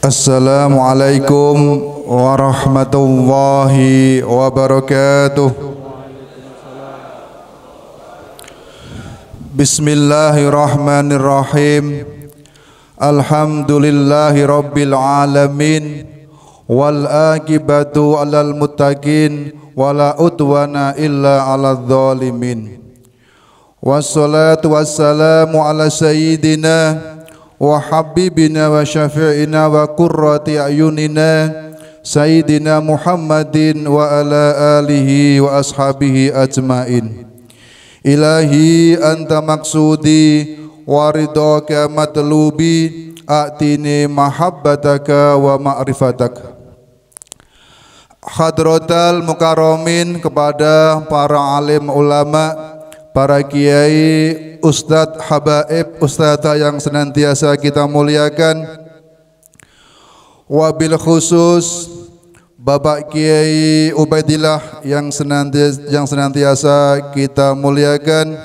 Assalamualaikum warahmatullahi wabarakatuh. Bismillahirrahmanirrahim. Alhamdulillahi rabbil alamin. Wal akibatu alal muttaqin. Wala udwana illa alal zalimin. Wassalatu wassalamu ala sayyidina wa habibina wa syafi'ina wa qurrati ayunina sayyidina Muhammadin wa ala alihi wa ashabihi ajmain. Ilahi anta maksudi wa ridhaka matlubi a'tini mahabbataka wa ma'rifatak. Hadratal mukarramin, kepada para alim ulama, para kiai, ustadz, habaib, ustadzah yang senantiasa kita muliakan, wabil khusus Bapak Kiai Ubaidillah yang senantiasa kita muliakan,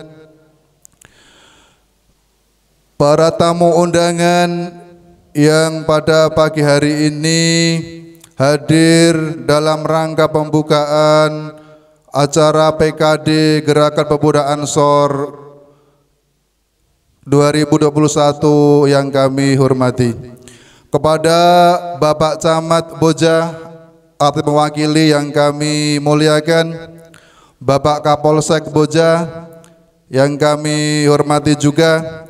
para tamu undangan yang pada pagi hari ini hadir dalam rangka pembukaan acara PKD Gerakan Pemuda Ansor 2021 yang kami hormati. Kepada Bapak Camat Boja atau mewakili yang kami muliakan, Bapak Kapolsek Boja yang kami hormati juga,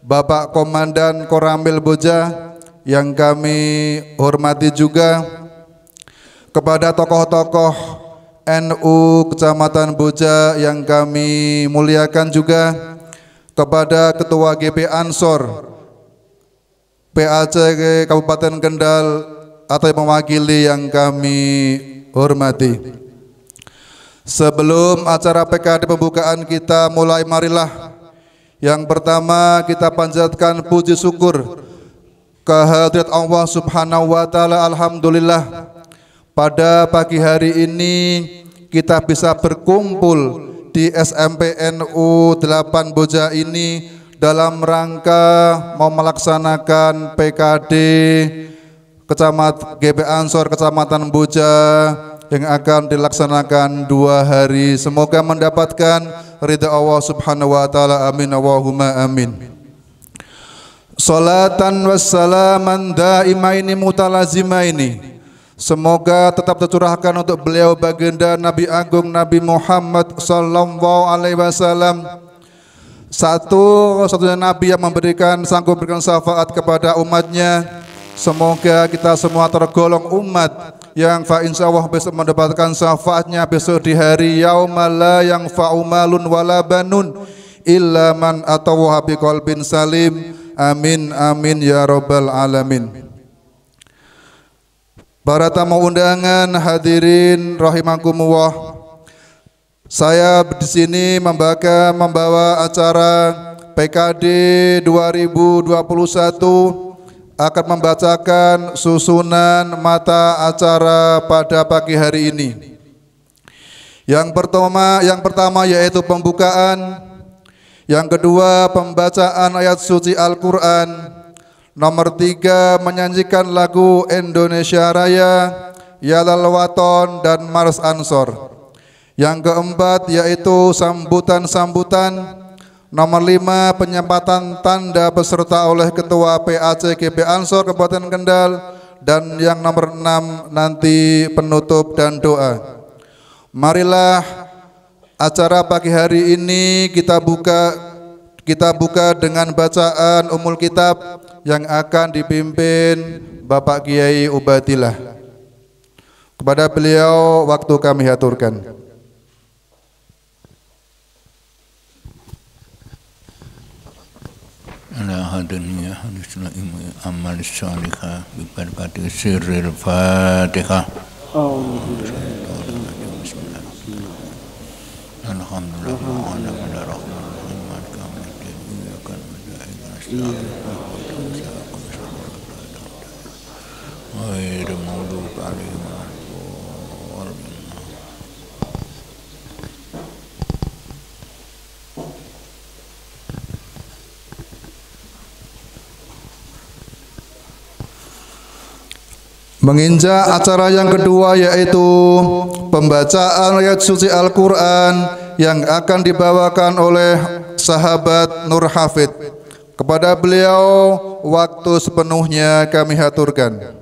Bapak Komandan Koramil Boja yang kami hormati juga, kepada tokoh-tokoh NU Kecamatan Boja yang kami muliakan juga, kepada Ketua GP Ansor PAC Kabupaten Kendal atau mewakili yang kami hormati. Sebelum acara PKD pembukaan kita mulai, marilah yang pertama kita panjatkan puji syukur kehadirat Allah Subhanahu wa taala. Alhamdulillah, pada pagi hari ini kita bisa berkumpul di SMP NU 8 Boja ini dalam rangka mau melaksanakan PKD GP Ansor Kecamatan Boja yang akan dilaksanakan 2 hari. Semoga mendapatkan ridha Allah Subhanahu wa taala. Amin Allahumma amin. Salatan wassalaman daimaini mutalazimaini, semoga tetap tercurahkan untuk beliau baginda Nabi Agung Nabi Muhammad sallallahu alaihi wasallam, satu-satunya Nabi yang sanggup memberikan syafaat kepada umatnya. Semoga kita semua tergolong umat yang insyaallah besok mendapatkan syafaatnya besok di hari yaumala la yanfa'u malun wala banun illa man atawaha biqalbin salim. Amin amin ya rabbal alamin. Para tamu undangan, hadirin rahimakumullah, saya di sini membawa acara PKD 2021 akan membacakan susunan mata acara pada pagi hari ini. Yang pertama yaitu pembukaan, yang kedua pembacaan ayat suci Al-Qur'an, nomor 3 menyanyikan lagu Indonesia Raya, Yalal Waton dan Mars Ansor. Yang keempat yaitu sambutan-sambutan. Nomor 5 penyempatan tanda peserta oleh Ketua PAC GP Ansor Kabupaten Kendal. Dan yang nomor 6 nanti penutup dan doa. Marilah acara pagi hari ini kita buka dengan bacaan Ummul Kitab yang akan dipimpin Bapak Kiai Ubaidillah. Kepada beliau waktu kami aturkan. Ala hadaniya hadisna amal salihah bi barakati sirril Fatihah. Alhamdulillah. menginjak acara yang kedua, yaitu pembacaan ayat suci Al-Quran yang akan dibawakan oleh sahabat Nur Hafid. Kepada beliau waktu sepenuhnya kami haturkan.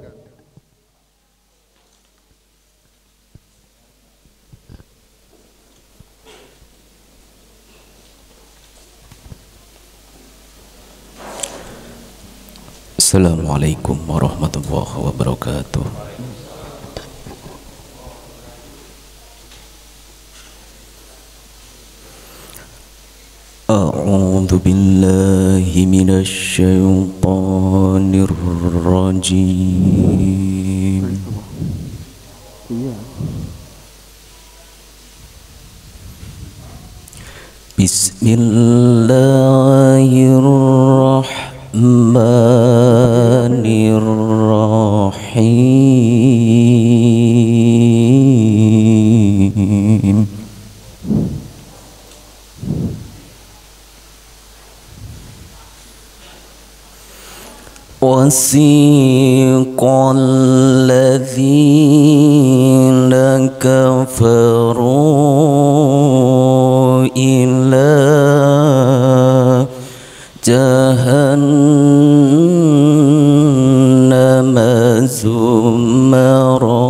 Assalamualaikum warahmatullahi wabarakatuh. A'udzu billahi minasy syaithanir rajim. Bismillahirrahmanirrahim. وسيق الذين كفروا إلى جهنم زمرا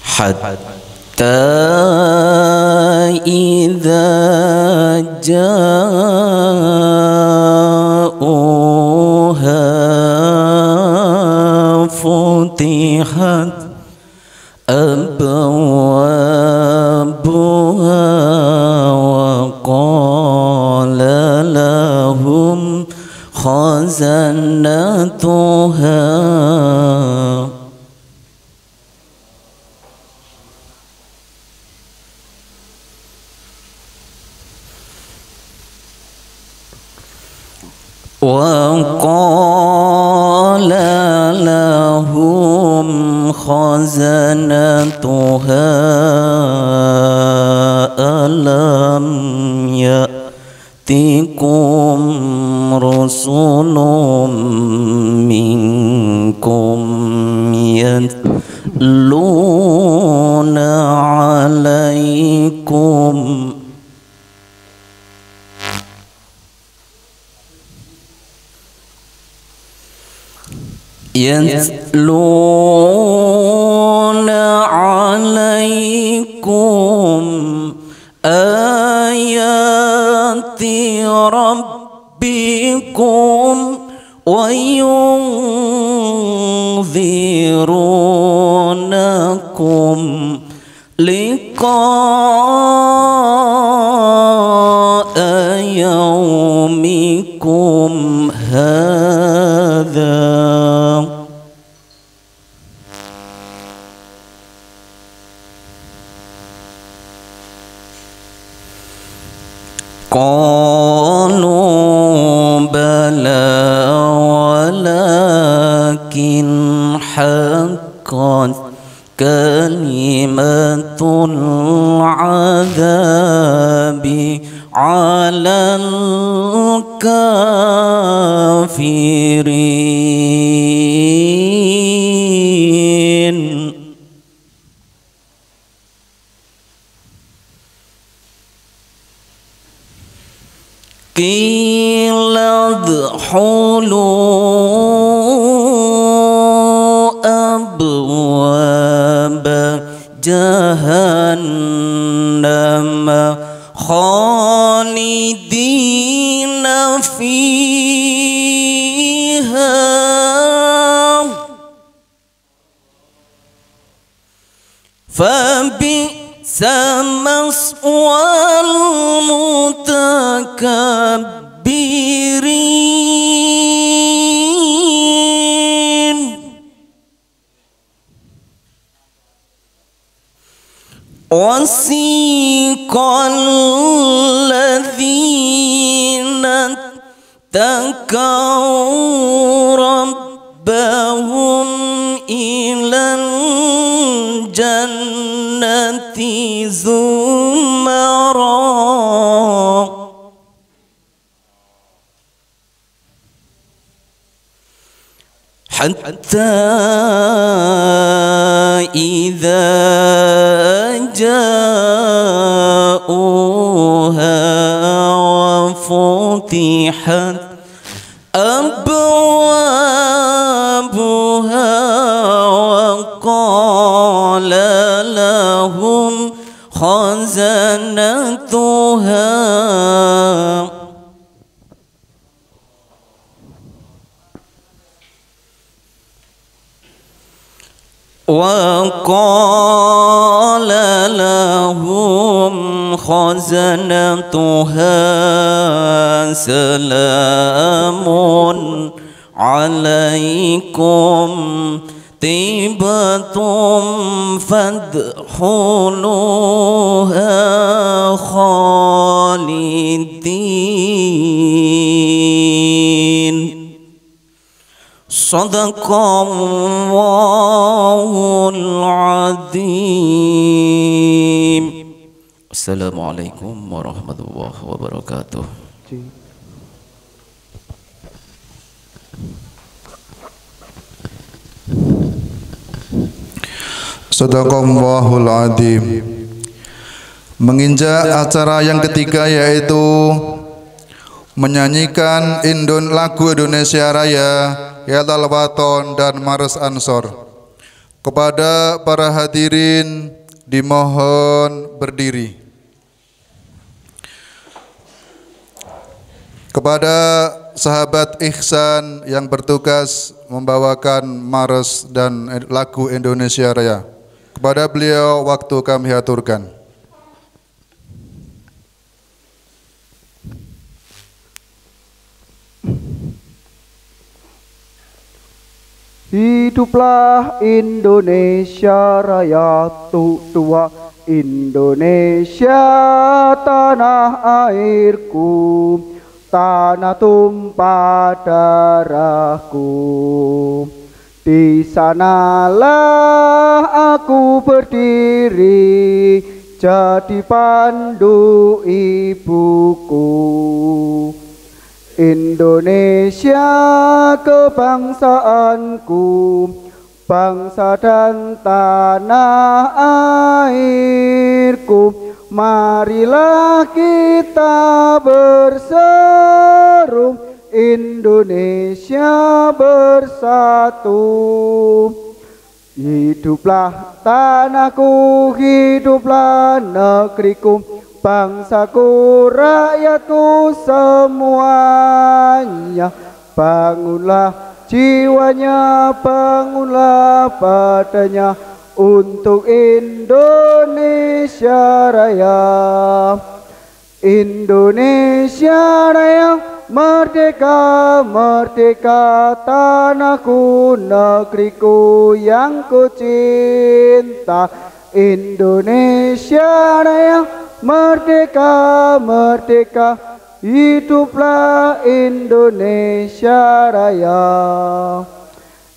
حتى إذا جاءوها فتحت أبوابها وقال لهم خزنتها وقال لهم خزنتها ألم يأتكم رسل منكم يتلون عليكم آيات ربكم وينذرونكم لقاء يومكم هذا قالوا بلى ولكن حقت كلمة العذاب على الكافرين قيل ادخلوا أبواب جهنم خالدين فيها فبئس مثوى المتكبرين وسيق الذين اتقوا ربهم إلى الجنة زمرا حتى إذا جاءوها وفتحت أبوابها وقال لهم خزنتها سلام عليكم طيبتم فادخلوها خالدين صدق الله العظيم. Assalamualaikum warahmatullahi wabarakatuh. Sadaqallahul adzim. Menginjak acara yang ketiga, yaitu menyanyikan lagu Indonesia Raya, Yalal Waton dan Maros Ansor. Kepada para hadirin dimohon berdiri. Kepada sahabat Ihsan yang bertugas membawakan Maros dan lagu Indonesia Raya, kepada beliau waktu kami aturkan. Hiduplah Indonesia Raya, tua Indonesia tanah airku, tanah tumpah darahku. Di sanalah aku berdiri, jadi pandu ibuku. Indonesia kebangsaanku, bangsa dan tanah airku. Marilah kita berseru, Indonesia bersatu. Hiduplah tanahku, hiduplah negeriku, bangsaku, rakyatku semuanya. Bangunlah jiwanya, bangunlah badannya untuk Indonesia Raya. Indonesia Raya, merdeka, merdeka, tanahku, negeriku yang ku cinta. Indonesia Raya, merdeka, merdeka, hiduplah Indonesia Raya.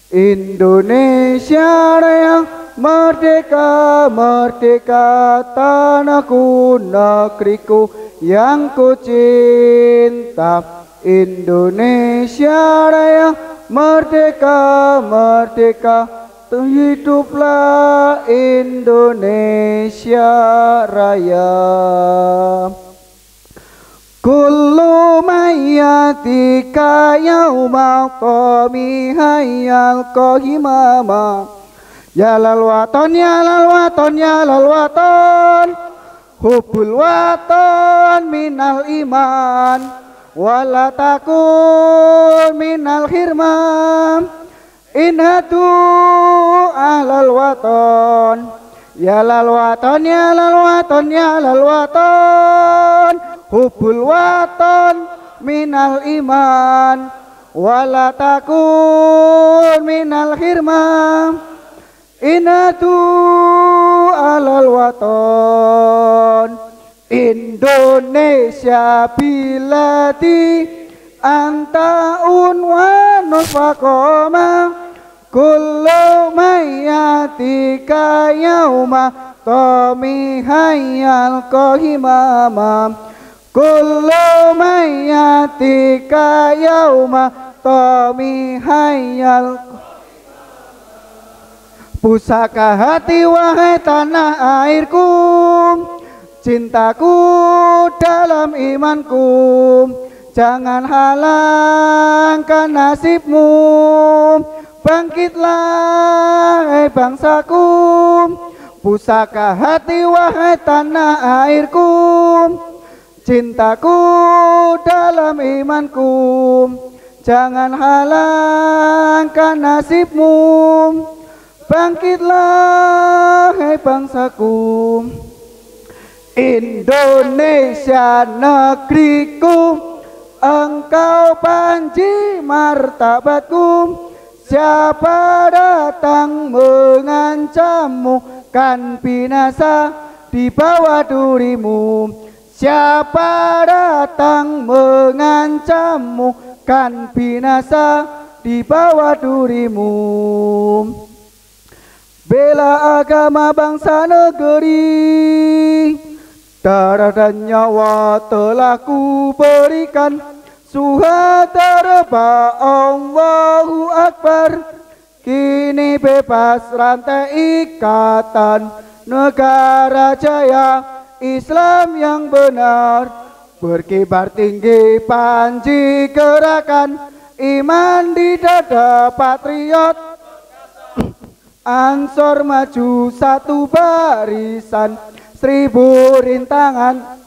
Indonesia Raya, merdeka, merdeka, tanahku, negeriku yang ku cinta. Indonesia Raya, merdeka, merdeka, hiduplah Indonesia Raya. Kullu mayyatika yauma qami hayyal qahimama. Ya lal waton, ya lal waton, ya lal waton, hubbul waton minal iman, wala takun minal hirman. Inhatu ahlal waton, ya lal waton, ya lal waton, ya lal waton, hubbul waton minal iman, wala takun minal hirman. Inhatu ahlal waton. Indonesia biladi anta unwanul faqoma, kullu mayyatika yauma qami hayyal qahimama. Kullu mayyatika yauma qami hayyal pusaka hati wahai tanah airku, cintaku dalam imanku, jangan halangkan nasibmu. Bangkitlah hai bangsaku, pusaka hati wahai tanah airku, cintaku dalam imanku, jangan halangkan nasibmu. Bangkitlah hai bangsaku. Indonesia negeriku, engkau panji martabatku. Siapa datang mengancammu, kan binasa di bawah durimu. Siapa datang mengancammu, kan binasa di bawah durimu. Bela agama bangsa negeri, darah dan nyawa telah ku berikan. Suhadaraba Allahu Akbar, kini bebas rantai ikatan. Negara jaya Islam yang benar, berkibar tinggi panji gerakan. Iman di dada patriot, Ansor maju satu barisan. 1000 rintangan,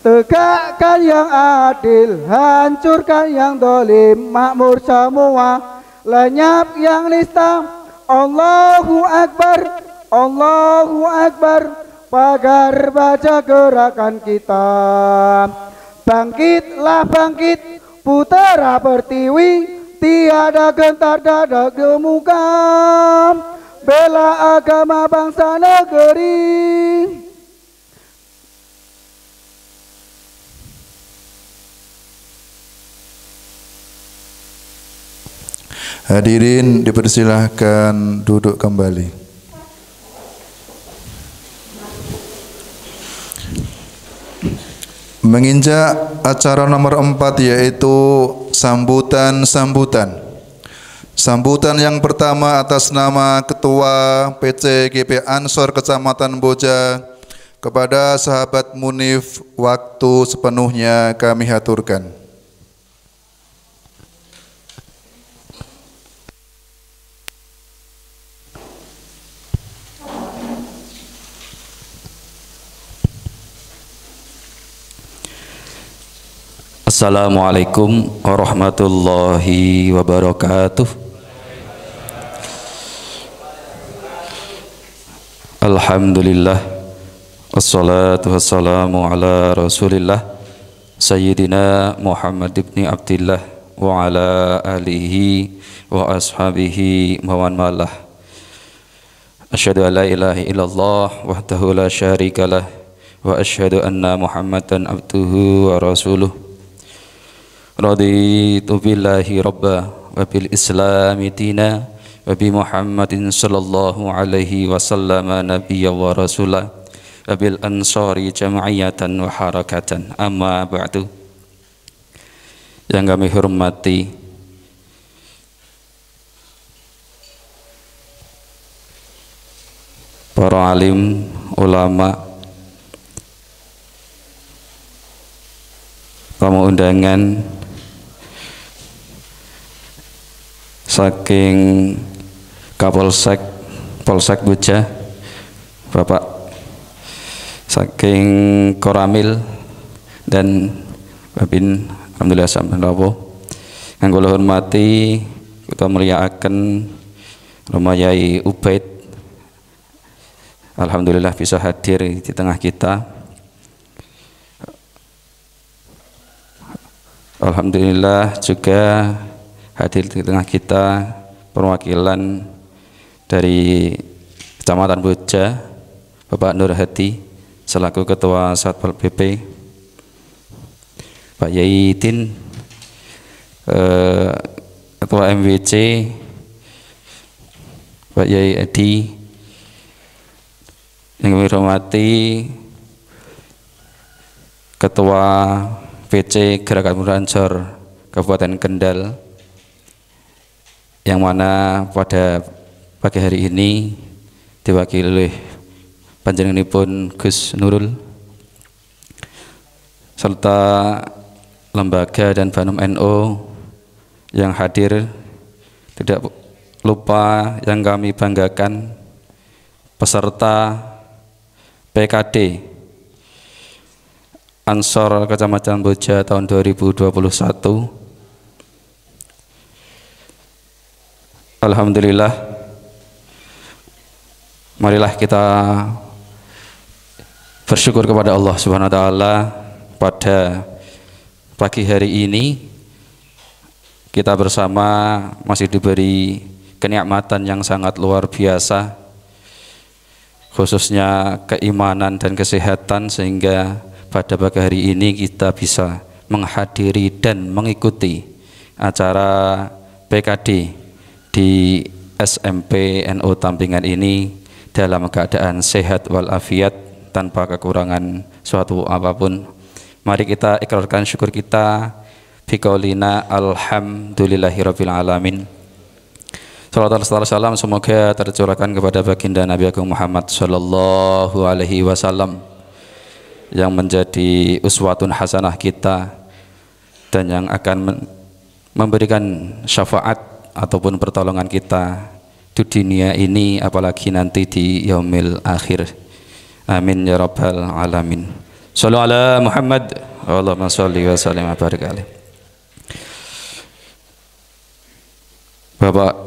tegakkan yang adil, hancurkan yang dolim, makmur semua, lenyap yang nista. Allahu Akbar, Allahu Akbar, pagar baja gerakan kita. Bangkitlah bangkit, putera pertiwi, tiada gentar dada gemukam. Bela agama bangsa negeri. Hadirin dipersilahkan duduk kembali. Menginjak acara nomor 4, yaitu sambutan-sambutan. Sambutan yang pertama atas nama Ketua PC GP Ansor Kecamatan Boja kepada sahabat Munif, waktu sepenuhnya kami haturkan. Assalamualaikum warahmatullahi wabarakatuh. Alhamdulillah, wassalatu wassalamu ala rasulillah Sayyidina Muhammad ibn Abdillah wa ala alihi wa ashabihi wa man walah. Asyhadu an la ilaha illallah wahdahu la syarikalah wa asyhadu anna Muhammadan abduhu wa rasuluh. Raditu billahi rabba wa bil islami dina wa bi Muhammadin sallallahu alaihi wasallam nabiyya wa rasulah wa bil ansari jam'iyatan wa harakatan. Amma ba'du. Yang kami hormati para alim, ulama, tamu undangan saking Kapolsek Polsek Boja, Bapak saking Koramil dan Babin, alhamdulillah sampeyan rawo. Kang kula hormati, kita mulyakaken Rama Yai Ubaid, alhamdulillah bisa hadir di tengah kita. Alhamdulillah juga hadir di tengah kita perwakilan dari Kecamatan Boja, Bapak Nur Hadi selaku Ketua Satpol PP, Pak Yai Tin, Ketua MWC, Pak Yai Edi, yang kami hormati Ketua PC Gerakan Pemuda Ansor Kabupaten Kendal, yang mana pada pagi hari ini diwakili oleh panjenenganipun Gus Nurul serta lembaga dan Banum NU yang hadir. Tidak lupa yang kami banggakan peserta PKD Ansor Kecamatan Boja tahun 2021. Alhamdulillah, marilah kita bersyukur kepada Allah Subhanahu wa taala pada pagi hari ini kita bersama masih diberi kenikmatan yang sangat luar biasa, khususnya keimanan dan kesehatan, sehingga pada pagi hari ini kita bisa menghadiri dan mengikuti acara PKD di SMP NU Tampingan ini dalam keadaan sehat walafiat tanpa kekurangan suatu apapun. Mari kita ikrarkan syukur kita biqaulina alhamdulillahirabbil alamin. Salawat dan salam semoga tercurahkan kepada baginda Nabi Agung Muhammad sallallahu alaihi wasallam yang menjadi uswatun hasanah kita dan yang akan memberikan syafaat ataupun pertolongan kita di dunia ini apalagi nanti di yaumil akhir. Amin ya rabbal alamin. Shallu ala Muhammad. Allahumma shalli wa sallim wa barik alaihi. Bapak,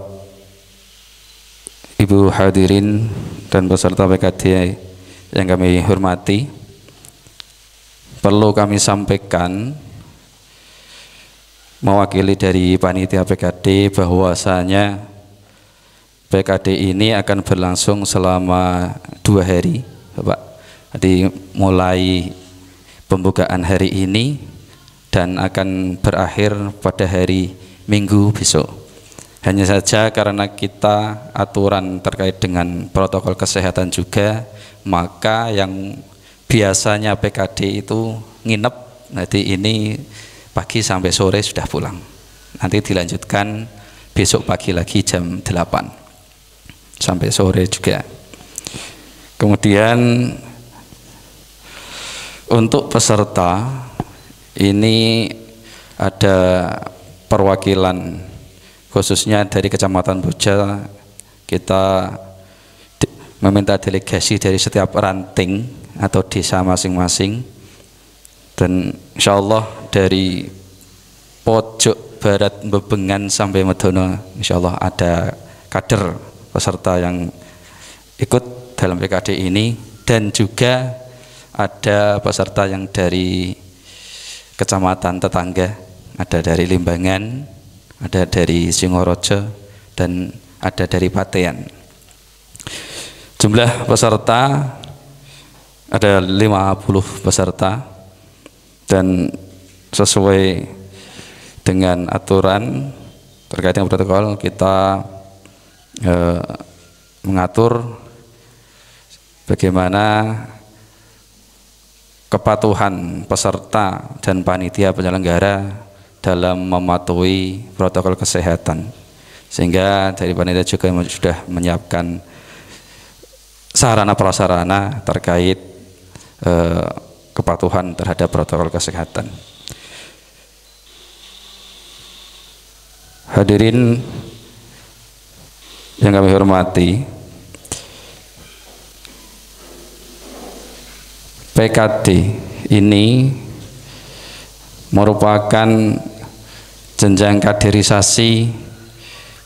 Ibu hadirin dan peserta PKD yang kami hormati, perlu kami sampaikan mewakili dari panitia PKD bahwasanya PKD ini akan berlangsung selama 2 hari, Bapak. Jadi mulai pembukaan hari ini dan akan berakhir pada hari Minggu besok. Hanya saja karena kita aturan terkait dengan protokol kesehatan juga, maka yang biasanya PKD itu nginep, nanti ini pagi sampai sore sudah pulang. Nanti dilanjutkan besok pagi lagi jam 8 sampai sore juga. Kemudian untuk peserta ini ada perwakilan khususnya dari Kecamatan Boja. Kita meminta delegasi dari setiap ranting atau desa masing-masing, dan insya Allah dari pojok barat Bebengan sampai Medono insya Allah ada kader peserta yang ikut dalam PKD ini, dan juga ada peserta yang dari kecamatan tetangga, ada dari Limbangan, ada dari Singorojo, dan ada dari Patean. Jumlah peserta ada 50 peserta, dan sesuai dengan aturan terkait dengan protokol kita mengatur bagaimana kepatuhan peserta dan panitia penyelenggara dalam mematuhi protokol kesehatan, sehingga dari panitia juga sudah menyiapkan sarana prasarana terkait kepatuhan terhadap protokol kesehatan. Hadirin yang kami hormati, PKD ini merupakan jenjang kaderisasi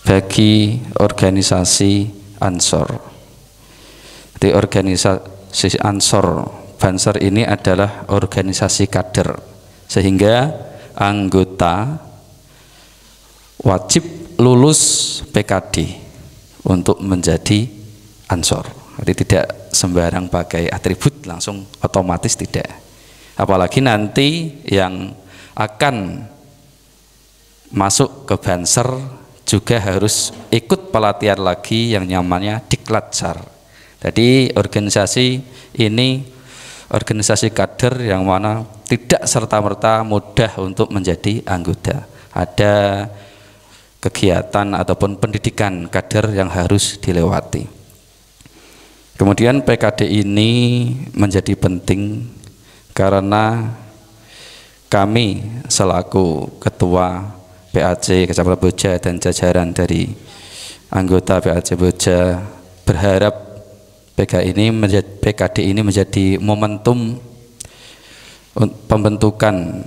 bagi organisasi Ansor. Di organisasi Ansor Banser ini adalah organisasi kader, sehingga anggota wajib lulus PKD untuk menjadi Ansor. Jadi tidak sembarang pakai atribut langsung otomatis, tidak. Apalagi nanti yang akan masuk ke Banser juga harus ikut pelatihan lagi yang namanya Diklatjar. Jadi organisasi ini organisasi kader yang mana tidak serta-merta mudah untuk menjadi anggota. Ada kegiatan ataupun pendidikan kader yang harus dilewati. Kemudian PKD ini menjadi penting karena kami selaku Ketua PAC Kecamatan Boja dan jajaran dari anggota PAC Boja berharap PKD ini menjadi momentum pembentukan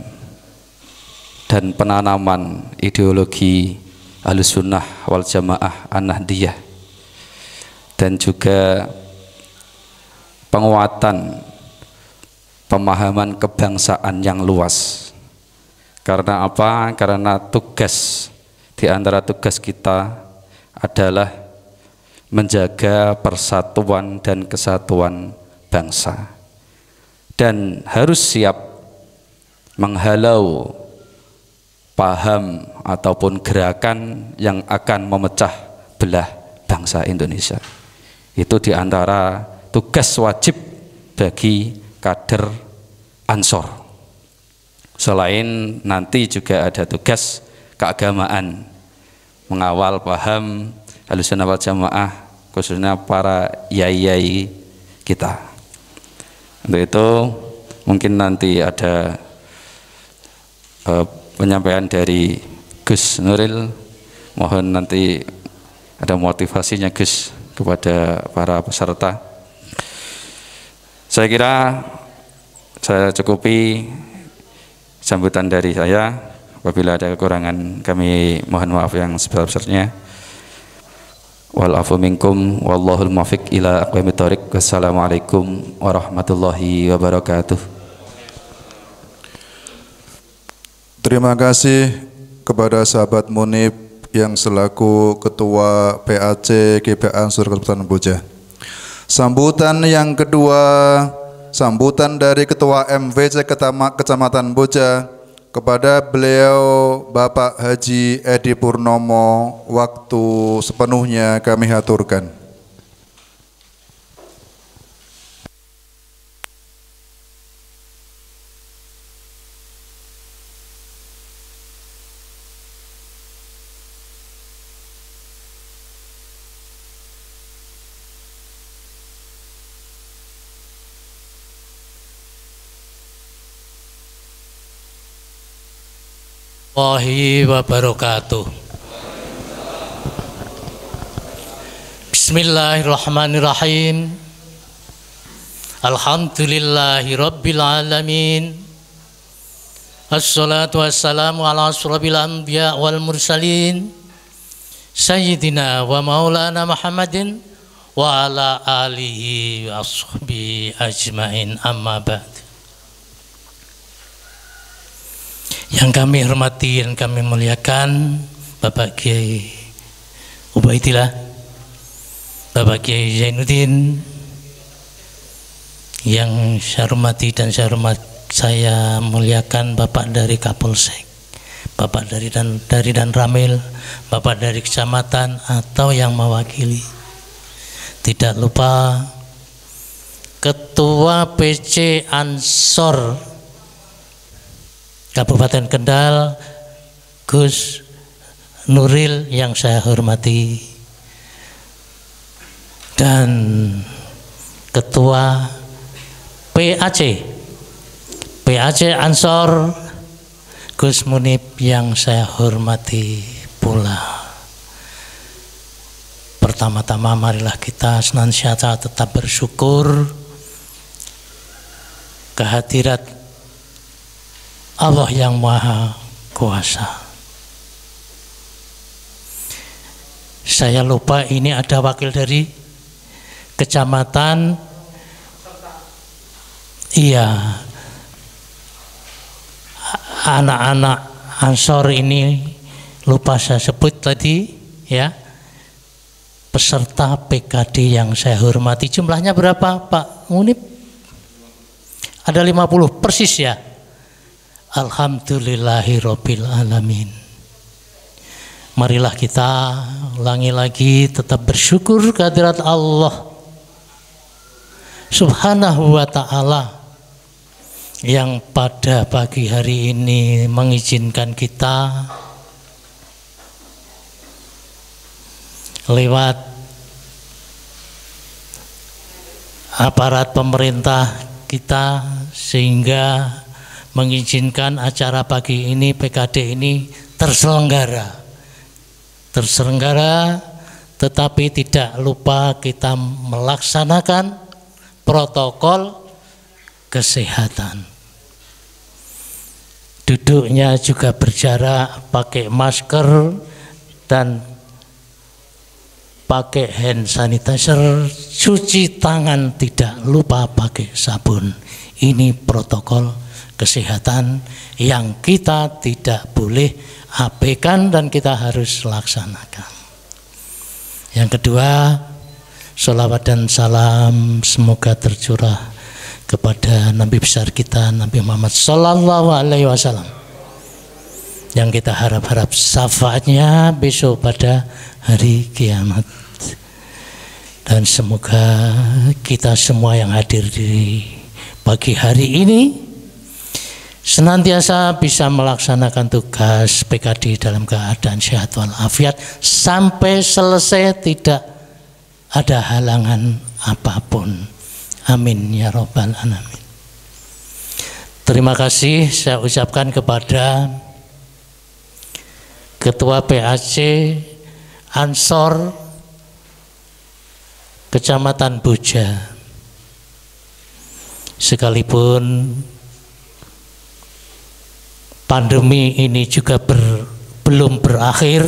dan penanaman ideologi Ahlussunnah wal Jamaah An-Nahdiyah, dan juga penguatan pemahaman kebangsaan yang luas. Karena apa? Karena di antara tugas kita adalah menjaga persatuan dan kesatuan bangsa, dan harus siap menghalau paham ataupun gerakan yang akan memecah belah bangsa Indonesia. Itu diantara tugas wajib bagi kader Ansor. Selain nanti juga ada tugas keagamaan, mengawal paham Ahlussunnah wal Jamaah, khususnya para yai-yai kita. Untuk itu mungkin nanti ada penyampaian dari Gus Nuril. Mohon nanti ada motivasinya Gus kepada para peserta. Saya kira saya cukupi sambutan dari saya. Apabila ada kekurangan, kami mohon maaf yang sebesar-besarnya. Wal afu minkum wallahul muwaffiq ila aqwamit thoriq. Wassalamualaikum warahmatullahi wabarakatuh. Terima kasih kepada sahabat Munib yang selaku Ketua PAC GP Ansor Kecamatan Boja. Sambutan yang kedua, sambutan dari Ketua MVC Kecamatan Boja kepada beliau Bapak Haji Edi Purnomo. Waktu sepenuhnya kami haturkan. Warahmatullahi wabarakatuh. Bismillahirrahmanirrahim. Alhamdulillahi rabbil alamin. Assalatu wassalamu ala asrofil anbiya wal mursalin Sayyidina wa maulana Muhammadin wa ala alihi wa ashabihi ajmain, amma ba'd. Yang kami hormati dan kami muliakan Bapak Kiai Ubaidillah, Bapak Kiai Zainuddin, yang saya hormati dan saya muliakan Bapak dari Kapolsek, Bapak dari dan Ramil, Bapak dari kecamatan atau yang mewakili. Tidak lupa Ketua PC Ansor Kabupaten Kendal, Gus Nuril yang saya hormati, dan Ketua PAC Ansor Gus Munib yang saya hormati pula. Pertama-tama marilah kita senantiasa tetap bersyukur kehadirat Allah yang Maha Kuasa. Saya lupa ini ada wakil dari kecamatan. Iya, anak-anak Ansor ini lupa saya sebut tadi ya. Peserta PKD yang saya hormati, jumlahnya berapa Pak Munib? Ada 50 persis ya. Alhamdulillahirabbil alamin. Marilah kita ulangi lagi, tetap bersyukur kehadirat Allah Subhanahu wa ta'ala yang pada pagi hari ini mengizinkan kita lewat aparat pemerintah kita sehingga mengizinkan acara pagi ini, PKD ini terselenggara, tetapi tidak lupa kita melaksanakan protokol kesehatan. Duduknya juga berjarak, pakai masker dan pakai hand sanitizer, cuci tangan tidak lupa pakai sabun. Ini protokol kesehatan yang kita tidak boleh abaikan dan kita harus laksanakan. Yang kedua, sholawat dan salam semoga tercurah kepada Nabi besar kita, Nabi Muhammad Sallallahu Alaihi Wasallam, yang kita harap-harap syafaatnya besok pada hari kiamat. Dan semoga kita semua yang hadir di pagi hari ini senantiasa bisa melaksanakan tugas PKD dalam keadaan sehat walafiat sampai selesai, tidak ada halangan apapun. Amin ya robbal alamin. Terima kasih saya ucapkan kepada Ketua PAC Ansor Kecamatan Boja. Sekalipun pandemi ini juga belum berakhir,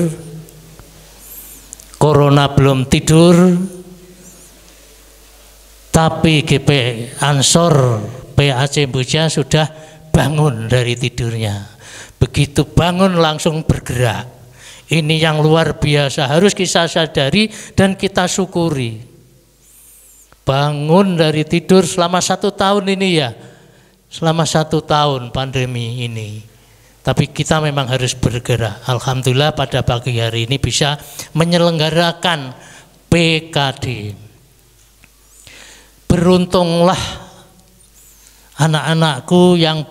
corona belum tidur, tapi GP Ansor PAC Boja sudah bangun dari tidurnya. Begitu bangun langsung bergerak. Ini yang luar biasa, harus kita sadari dan kita syukuri. Bangun dari tidur selama 1 tahun ini ya, selama 1 tahun pandemi ini. Tapi kita memang harus bergerak. Alhamdulillah pada pagi hari ini bisa menyelenggarakan PKD. Beruntunglah anak-anakku yang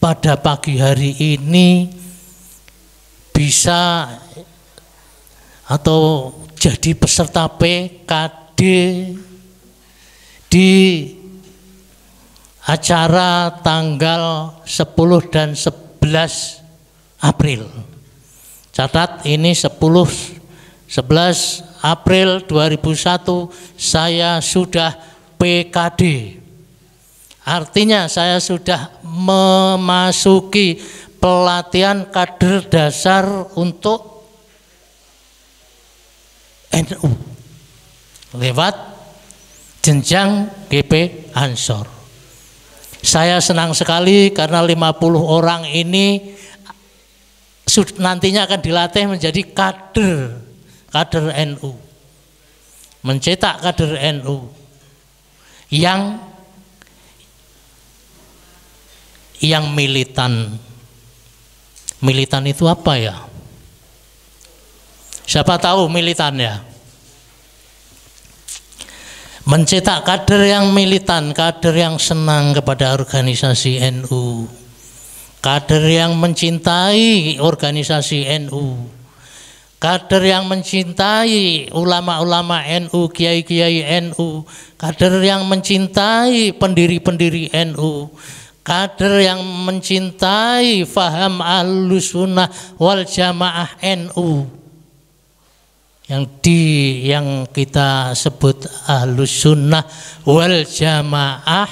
pada pagi hari ini bisa atau jadi peserta PKD di acara tanggal 10 dan 11 April. Catat ini 11 April 2001 saya sudah PKD. Artinya saya sudah memasuki pelatihan kader dasar untuk NU lewat jenjang GP Ansor. Saya senang sekali karena 50 orang ini nantinya akan dilatih menjadi kader NU, mencetak kader NU yang militan. Militan itu apa ya? Siapa tahu militan ya? Mencetak kader yang militan, kader yang senang kepada organisasi NU, kader yang mencintai organisasi NU, kader yang mencintai ulama-ulama NU, kiai-kiai NU, kader yang mencintai pendiri-pendiri NU, kader yang mencintai faham Ahlussunnah wal Jamaah NU, yang kita sebut Ahlussunnah wal Jamaah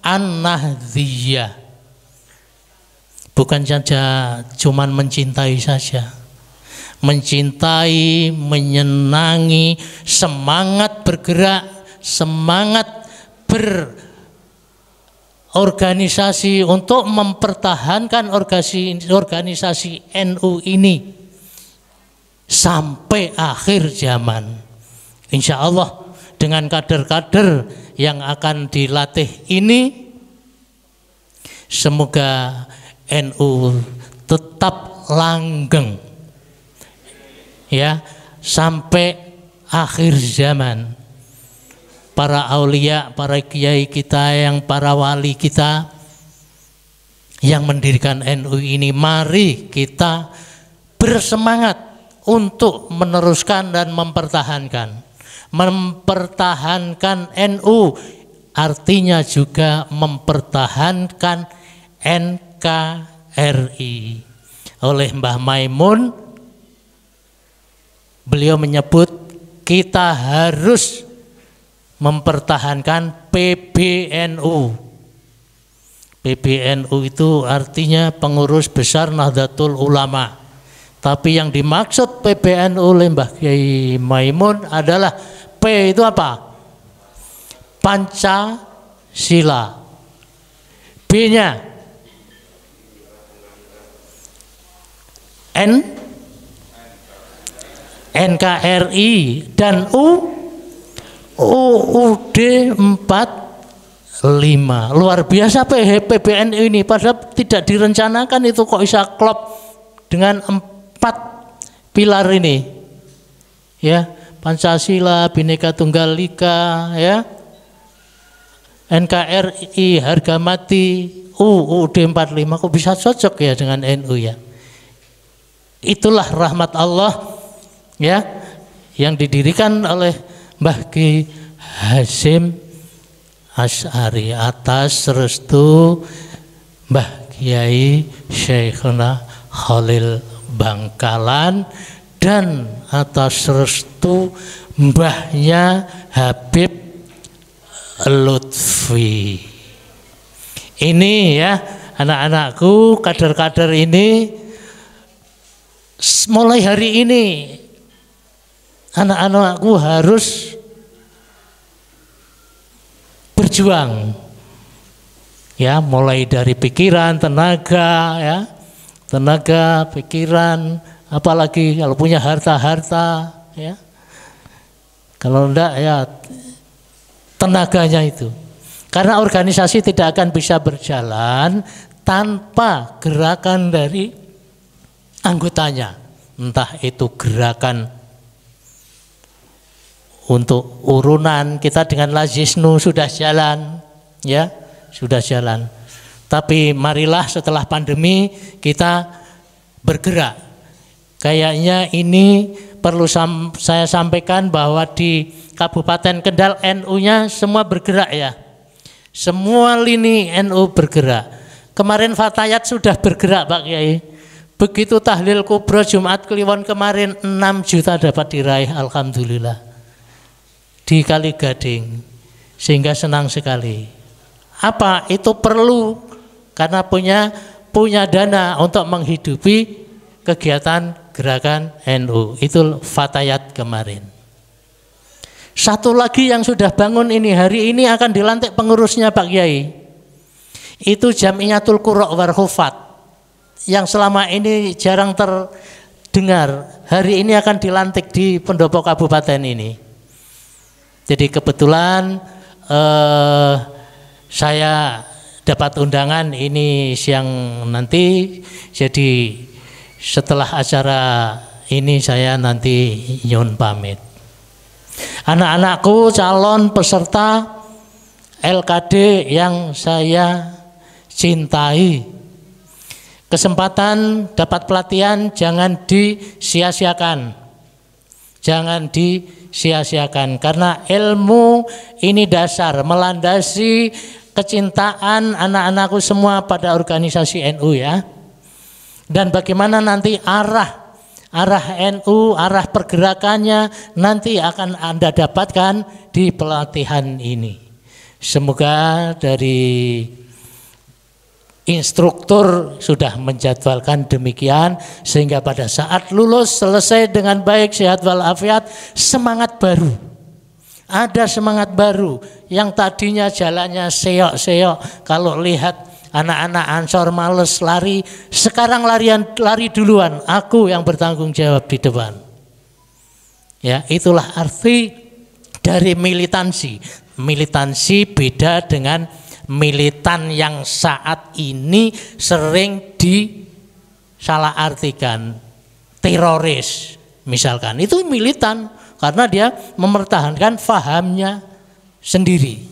An-Nahdhiyah. Bukan saja cuman mencintai saja, mencintai, menyenangi, semangat bergerak, semangat berorganisasi untuk mempertahankan organisasi NU ini sampai akhir zaman. Insya Allah dengan kader-kader yang akan dilatih ini, semoga NU tetap langgeng ya sampai akhir zaman. Para aulia, para kiai kita, yang para wali kita yang mendirikan NU ini, mari kita bersemangat untuk meneruskan dan mempertahankan. Mempertahankan NU artinya juga mempertahankan NKRI. Oleh Mbah Maimun, beliau menyebut kita harus mempertahankan PBNU. PBNU itu artinya Pengurus Besar Nahdlatul Ulama. Tapi yang dimaksud PBNU oleh Mbah Kiai Maimun adalah P itu apa? Pancasila. B-nya NKRI dan UUD 45. Luar biasa PBNU ini, padahal tidak direncanakan itu kok bisa klop dengan 4 pilar ini. Ya, Pancasila, Bhinneka Tunggal Ika, ya. NKRI, harga mati, UUD 45 kok bisa cocok ya dengan NU ya. Itulah rahmat Allah ya yang didirikan oleh Mbah Ki Hasyim Asy'ari atas restu Mbah Kiai Syekhuna Khalil Bangkalan dan atas restu mbahnya Habib Lutfi. Ini ya anak-anakku, kader-kader ini, mulai hari ini anak-anakku harus berjuang ya, mulai dari pikiran, tenaga ya, tenaga, pikiran, apalagi kalau punya harta ya, kalau enggak ya tenaganya itu, karena organisasi tidak akan bisa berjalan tanpa gerakan dari anggotanya, entah itu gerakan untuk urunan kita dengan Lazisnu sudah jalan ya, sudah jalan. Tapi marilah setelah pandemi kita bergerak. Kayaknya ini perlu saya sampaikan bahwa di Kabupaten Kendal NU-nya semua bergerak ya. Semua lini NU bergerak. Kemarin Fatayat sudah bergerak Pak Kiai. Begitu tahlil kubro Jumat Kliwon kemarin 6 juta dapat diraih, alhamdulillah. Di Kali Gading, sehingga senang sekali. Apa itu perlu karena punya dana untuk menghidupi kegiatan gerakan NU. Itu Fatayat kemarin. Satu lagi yang sudah bangun ini, hari ini akan dilantik pengurusnya Pak Kiai. Itu Jamiyatul Qura Warhufat yang selama ini jarang terdengar. Hari ini akan dilantik di pendopo kabupaten ini. Jadi kebetulan saya dapat undangan ini siang nanti. Jadi setelah acara ini saya nanti nyun pamit. Anak-anakku calon peserta LKD yang saya cintai, kesempatan dapat pelatihan jangan disia-siakan. Jangan disia-siakan karena ilmu ini dasar melandasi kecintaan anak-anakku semua pada organisasi NU ya. Dan bagaimana nanti arah NU, arah pergerakannya nanti akan Anda dapatkan di pelatihan ini. Semoga dari instruktur sudah menjadwalkan demikian sehingga pada saat lulus selesai dengan baik, sehat walafiat, semangat baru. Ada semangat baru yang tadinya jalannya seok-seok, kalau lihat anak-anak Ansor males lari, sekarang lari duluan, aku yang bertanggung jawab di depan. Ya, itulah arti dari militansi. Militansi beda dengan militan yang saat ini sering disalahartikan, teroris misalkan. Itu militan karena dia mempertahankan fahamnya sendiri.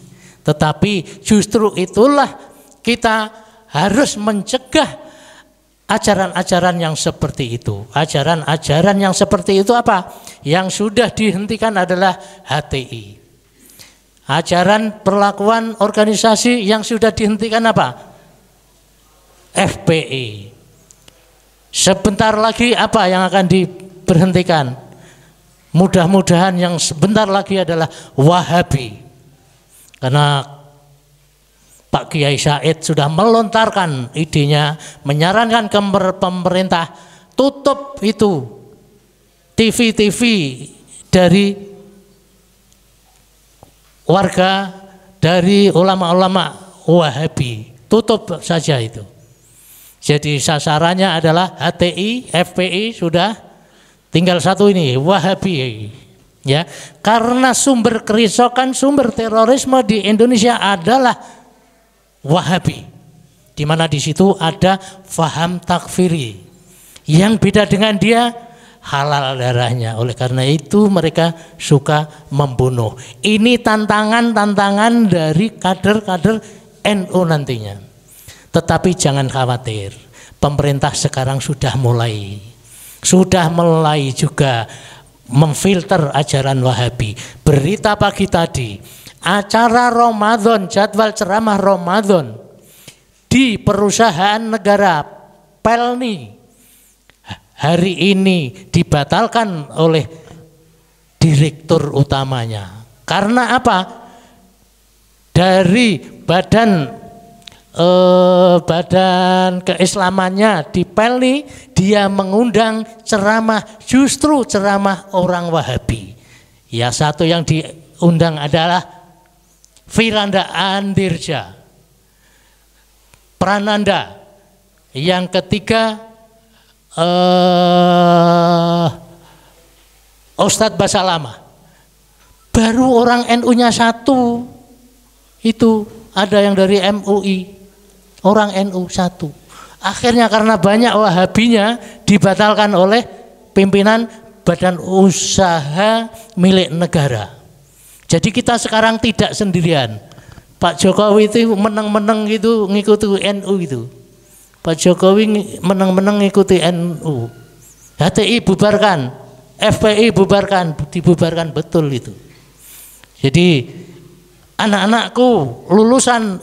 Tetapi justru itulah kita harus mencegah ajaran-ajaran yang seperti itu. Ajaran-ajaran yang seperti itu apa? Yang sudah dihentikan adalah HTI. Ajaran perlakuan organisasi yang sudah dihentikan apa? FPI. Sebentar lagi apa yang akan diberhentikan? Mudah-mudahan yang sebentar lagi adalah Wahabi. Karena Pak Kiai Said sudah melontarkan idenya, menyarankan ke pemerintah tutup itu TV-TV dari warga, dari ulama-ulama Wahabi, tutup saja itu. Jadi sasarannya adalah HTI, FPI sudah, tinggal satu ini Wahabi. Ya, karena sumber kerusakan, sumber terorisme di Indonesia adalah Wahabi, di mana di situ ada faham takfiri. Yang beda dengan dia halal darahnya. Oleh karena itu mereka suka membunuh. Ini tantangan dari kader-kader NU nantinya. Tetapi jangan khawatir, pemerintah sekarang sudah mulai juga memfilter ajaran Wahabi. Berita pagi tadi, acara Ramadan, jadwal ceramah Ramadan di perusahaan negara Pelni hari ini dibatalkan oleh direktur utamanya. Karena apa? Dari badan keislamannya di Pelni, dia mengundang ceramah, justru ceramah orang Wahabi. Ya, satu yang diundang adalah Firanda Andirja, Prananda. Yang ketiga Ustadz Basalama. Baru orang NU-nya satu, itu ada yang dari MUI, orang NU satu. Akhirnya karena banyak Wahabinya dibatalkan oleh pimpinan badan usaha milik negara. Jadi kita sekarang tidak sendirian. Pak Jokowi itu menang-menang gitu ngikuti NU itu. Pak Jokowi menang-menang ngikuti NU. HTI bubarkan, FPI bubarkan, dibubarkan betul itu. Jadi anak-anakku lulusan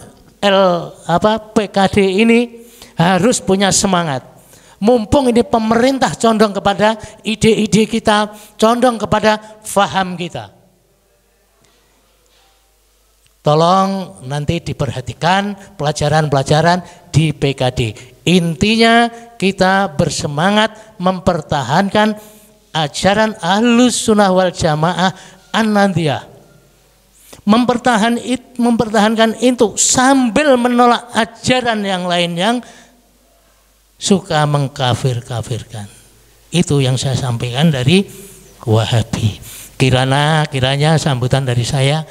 PKD ini harus punya semangat. Mumpung ini pemerintah condong kepada ide-ide kita, condong kepada faham kita. Tolong nanti diperhatikan pelajaran-pelajaran di PKD. Intinya kita bersemangat mempertahankan ajaran Ahlus Sunnah wal Jamaah An-Nadiyah. Mempertahankan itu sambil menolak ajaran yang lain yang suka mengkafir-kafirkan. Itu yang saya sampaikan dari Wahabi. Kiranya sambutan dari saya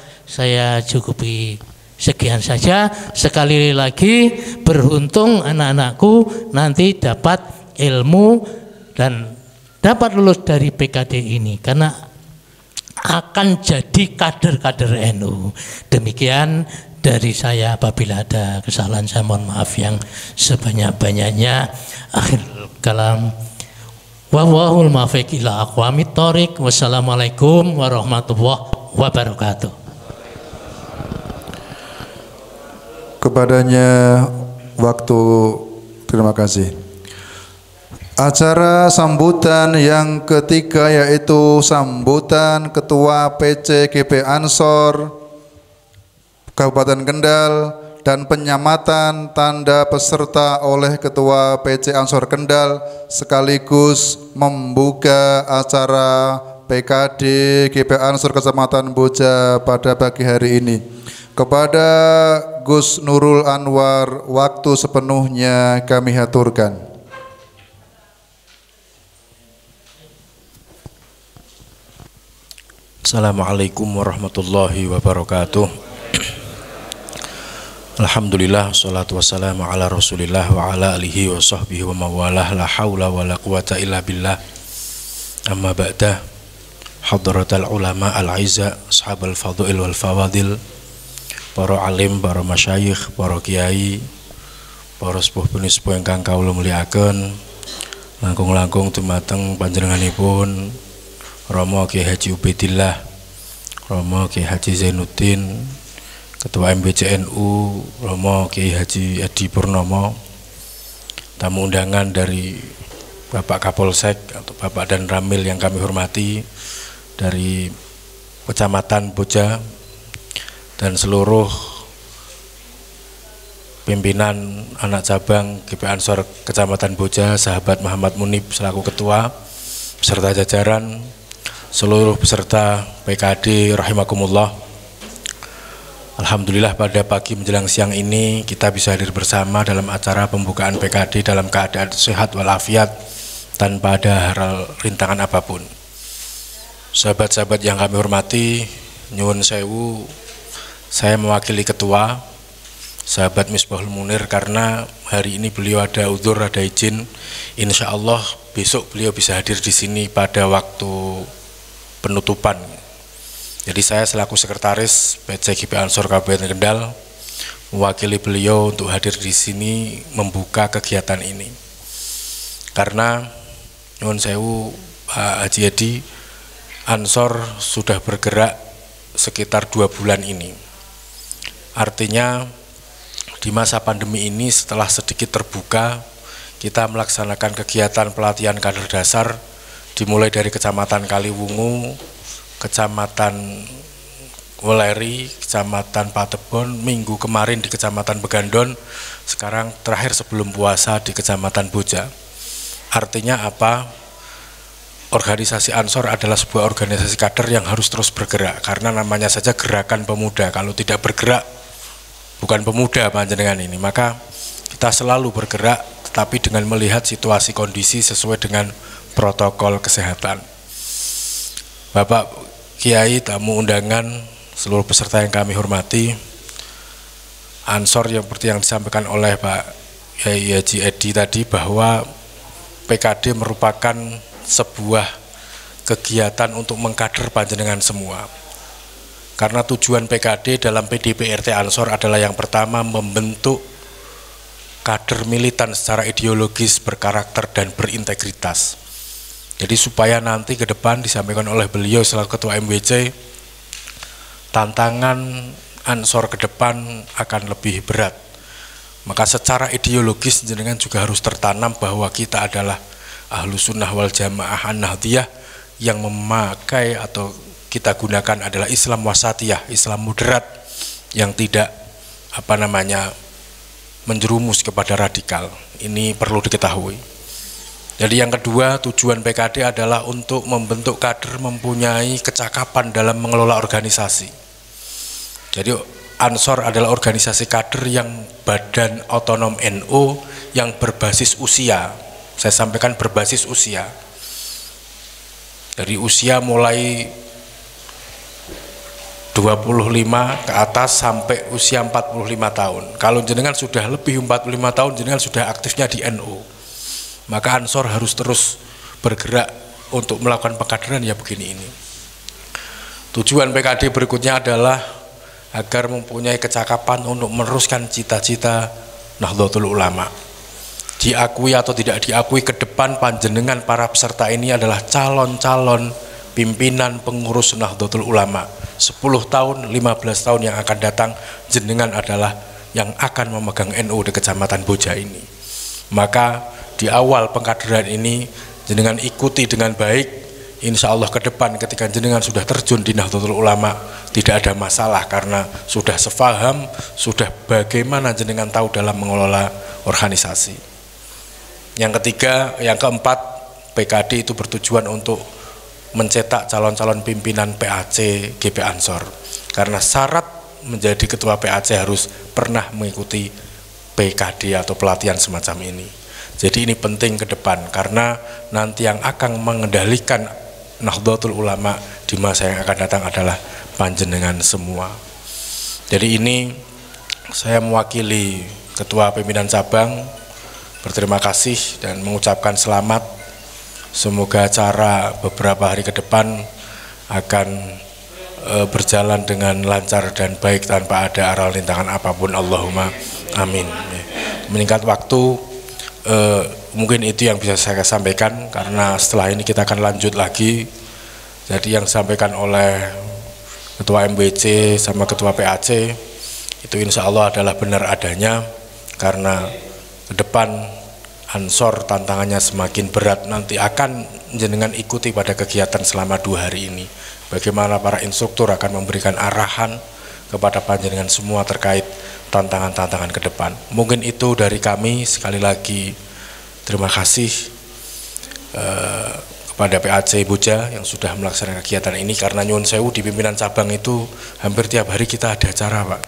cukupi sekian saja. Sekali lagi beruntung anak-anakku nanti dapat ilmu dan dapat lulus dari PKD ini, karena akan jadi kader-kader NU. Demikian dari saya, apabila ada kesalahan saya mohon maaf yang sebanyak-banyaknya. Akhir kalam, wallahul muwaffiq ila aqwamit thoriq. Wassalamualaikum warahmatullahi wabarakatuh. Kepadanya waktu, terima kasih. Acara sambutan yang ketiga yaitu sambutan Ketua PC GP Ansor Kabupaten Kendal dan penyamatan tanda peserta oleh Ketua PC Ansor Kendal sekaligus membuka acara PKD GP Ansor Kecamatan Boja pada pagi hari ini. Kepada Gus Nurul Anwar, waktu sepenuhnya kami haturkan. Assalamualaikum warahmatullahi wabarakatuh. Alhamdulillah, salatu wassalamu ala rasulillah wa ala alihi wa sahbihi wa mawalah, la hawla wa la quwata illa billah. Amma ba'da, hadratal ulama al-aiza, ashabal fadhil wal fawadil, para alim, para masyayikh, para kiai, para sepuh sepuh ingkang kawula mulyakaken, langkung-langkung dumateng panjenenganipun Rama Kyai Haji Ubaidillah, Rama Kyai Haji Zainuddin, Ketua MBCNU Rama Kyai Haji Edi Purnomo, tamu undangan dari Bapak Kapolsek atau Bapak dan Ramil yang kami hormati dari Kecamatan Boja, dan seluruh pimpinan anak cabang GP Ansor Kecamatan Boja, sahabat Muhammad Munib selaku ketua, beserta jajaran, seluruh peserta PKD rahimakumullah. Alhamdulillah pada pagi menjelang siang ini kita bisa hadir bersama dalam acara pembukaan PKD dalam keadaan sehat walafiat tanpa ada hal rintangan apapun. Sahabat-sahabat yang kami hormati, nyuwun sewu, saya mewakili ketua sahabat Misbahul Munir karena hari ini beliau ada uzur, ada izin. Insya Allah besok beliau bisa hadir di sini pada waktu penutupan. Jadi saya selaku sekretaris PC GP Ansor Kabupaten Kendal mewakili beliau untuk hadir di sini membuka kegiatan ini. Karena nyuwun sewu Pak Haji Edi, Ansor sudah bergerak sekitar 2 bulan ini. Artinya di masa pandemi ini setelah sedikit terbuka, kita melaksanakan kegiatan pelatihan kader dasar dimulai dari Kecamatan Kaliwungu, Kecamatan Weleri, Kecamatan Patebon, minggu kemarin di Kecamatan Begandon, sekarang terakhir sebelum puasa di Kecamatan Boja. Artinya apa? Organisasi Ansor adalah sebuah organisasi kader yang harus terus bergerak, karena namanya saja gerakan pemuda. Kalau tidak bergerak, bukan pemuda panjenengan ini. Maka kita selalu bergerak, tetapi dengan melihat situasi kondisi sesuai dengan protokol kesehatan. Bapak Kiai, tamu undangan, seluruh peserta yang kami hormati, Ansor yang seperti yang disampaikan oleh Pak Kiai Haji Edi tadi, bahwa PKD merupakan sebuah kegiatan untuk mengkader panjenengan semua. Karena tujuan PKD dalam PDPRT Ansor adalah yang pertama membentuk kader militan secara ideologis, berkarakter dan berintegritas. Jadi supaya nanti ke depan disampaikan oleh beliau selaku Ketua MWC, tantangan Ansor ke depan akan lebih berat. Maka secara ideologis jenengan juga harus tertanam bahwa kita adalah Ahlus Sunnah wal Jamaah An-Nahdiyah yang memakai atau kita gunakan adalah Islam wasatiyah, Islam moderat yang tidak menjerumus kepada radikal. Ini perlu diketahui. Jadi yang kedua, tujuan PKD adalah untuk membentuk kader mempunyai kecakapan dalam mengelola organisasi. Jadi Ansor adalah organisasi kader yang badan otonom NU yang berbasis usia. Saya sampaikan berbasis usia. Dari usia mulai 25 ke atas sampai usia 45 tahun. Kalau jenengan sudah lebih 45 tahun, jenengan sudah aktifnya di NU. Maka Ansor harus terus bergerak untuk melakukan pengkaderan ya begini ini. Tujuan PKD berikutnya adalah agar mempunyai kecakapan untuk meneruskan cita-cita Nahdlatul Ulama. Diakui atau tidak diakui, ke depan panjenengan para peserta ini adalah calon-calon pimpinan pengurus Nahdlatul Ulama. 10 tahun, 15 tahun yang akan datang, jenengan adalah yang akan memegang NU di Kecamatan Boja ini. Maka di awal pengkaderan ini jenengan ikuti dengan baik, insya Allah ke depan ketika jenengan sudah terjun di Nahdlatul Ulama tidak ada masalah karena sudah sefaham, sudah bagaimana jenengan tahu dalam mengelola organisasi. Yang ketiga, yang keempat, PKD itu bertujuan untuk mencetak calon-calon pimpinan PAC GP Ansor, karena syarat menjadi ketua PAC harus pernah mengikuti PKD atau pelatihan semacam ini. Jadi ini penting ke depan karena nanti yang akan mengendalikan Nahdlatul Ulama di masa yang akan datang adalah panjenengan semua. Jadi ini saya mewakili Ketua Pimpinan Cabang berterima kasih dan mengucapkan selamat. Semoga acara beberapa hari ke depan akan berjalan dengan lancar dan baik tanpa ada aral rintangan apapun. Allahumma amin. meningkat waktu, mungkin itu yang bisa saya sampaikan, karena setelah ini kita akan lanjut lagi. Jadi yang disampaikan oleh Ketua MBC sama Ketua PAC itu insya Allah adalah benar adanya, karena ke depan Ansor tantangannya semakin berat. Nanti akan jenengan ikuti pada kegiatan selama 2 hari ini, bagaimana para instruktur akan memberikan arahan kepada panjenengan semua terkait tantangan-tantangan ke depan. Mungkin itu dari kami. Sekali lagi terima kasih kepada PAC Boja yang sudah melaksanakan kegiatan ini, karena nyuwun sewu di pimpinan cabang itu hampir tiap hari kita ada acara, Pak.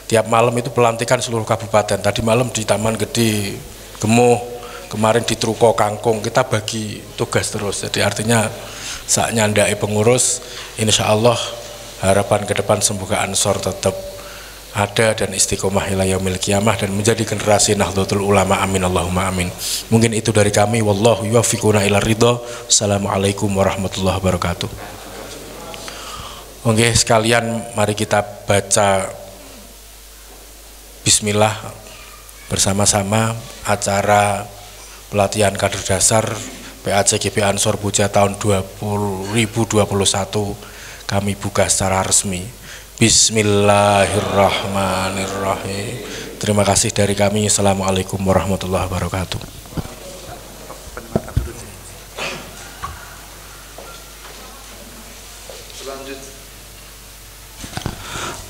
Tiap malam itu pelantikan seluruh kabupaten. Tadi malam di Taman Gede Gemuh, kemarin di Truko Kangkung, kita bagi tugas terus. Jadi artinya saat nyandai pengurus, insya Allah harapan ke depan semoga Ansor tetap ada dan istiqomah ila yaumil qiyamah dan menjadi generasi Nahdlatul Ulama. Amin Allahumma amin. Mungkin itu dari kami. Wallahu yuwaffiquna ila ridha. Assalamualaikum warahmatullahi wabarakatuh. Oke, sekalian mari kita baca Bismillah bersama-sama acara pelatihan kader dasar PAC GP Ansor Boja tahun 2021 kami buka secara resmi. Bismillahirrahmanirrahim. Terima kasih dari kami. Assalamualaikum warahmatullahi wabarakatuh.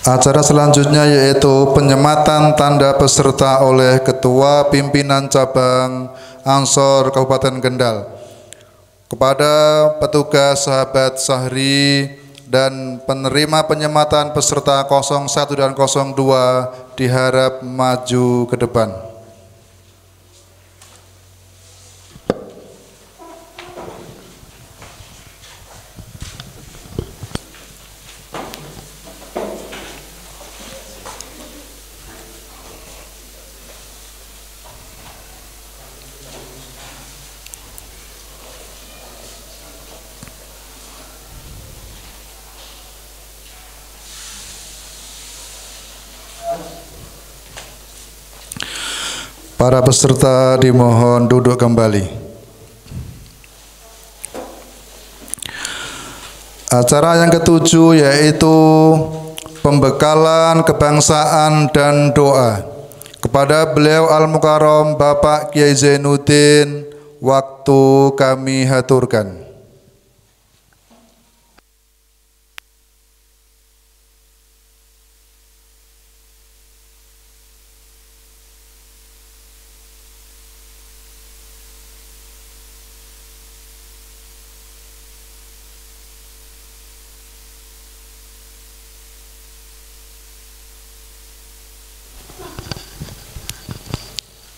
Acara selanjutnya yaitu penyematan tanda peserta oleh Ketua Pimpinan Cabang Ansor Kabupaten Kendal. Kepada petugas sahabat Sahri dan penerima penyematan peserta 01 dan 02 diharap maju ke depan. Para peserta dimohon duduk kembali. Acara yang ketujuh yaitu pembekalan kebangsaan dan doa. Kepada beliau Al-Mukarram Bapak Kiai Zainuddin, waktu kami haturkan.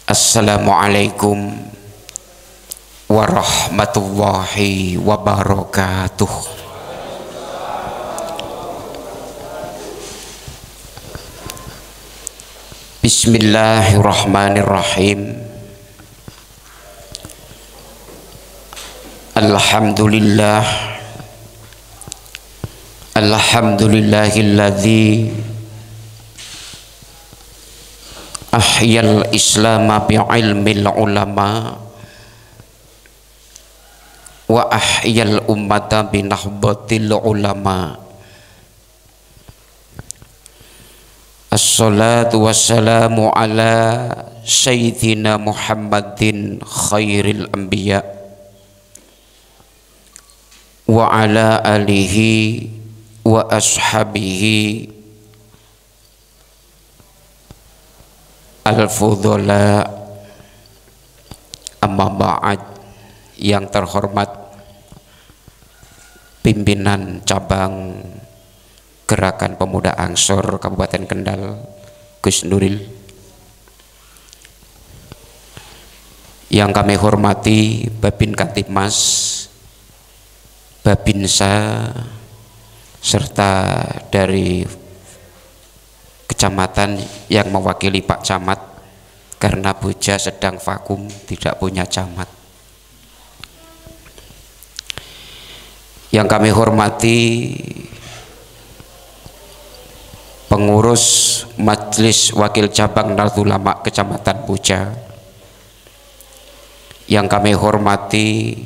Assalamualaikum warahmatullahi wabarakatuh. Bismillahirrahmanirrahim. Alhamdulillah. Alhamdulillahilladzi ahyal islama bi'ilmil ulama wa ahyal ummata binahbatil ulama. Assalatu wassalamu ala sayyidina Muhammadin khairil anbiya wa ala alihi wa ashabihi al-fudhala. Amma ba'd. Yang terhormat pimpinan cabang Gerakan Pemuda Ansor Kabupaten Kendal Gus Nuril, yang kami hormati Babin Kantipmas, Babinsa, serta dari kecamatan yang mewakili Pak Camat, karena Boja sedang vakum tidak punya camat. Yang kami hormati pengurus Majelis Wakil Cabang Nahdlatul Ulama Kecamatan Boja, yang kami hormati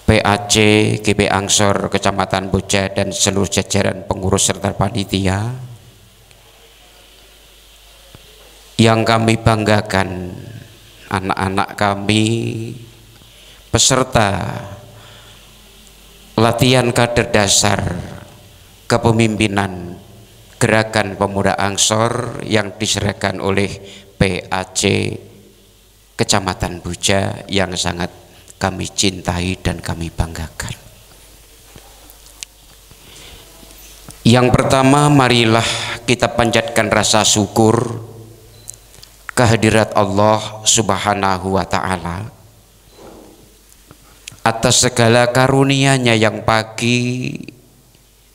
PAC GP Ansor Kecamatan Boja dan seluruh jajaran pengurus serta panitia, yang kami banggakan anak-anak kami peserta latihan kader dasar kepemimpinan Gerakan Pemuda Ansor yang diserahkan oleh PAC Kecamatan Boja yang sangat kami cintai dan kami banggakan. Yang pertama, marilah kita panjatkan rasa syukur kehadirat Allah Subhanahu wa Ta'ala atas segala karunia-Nya yang pagi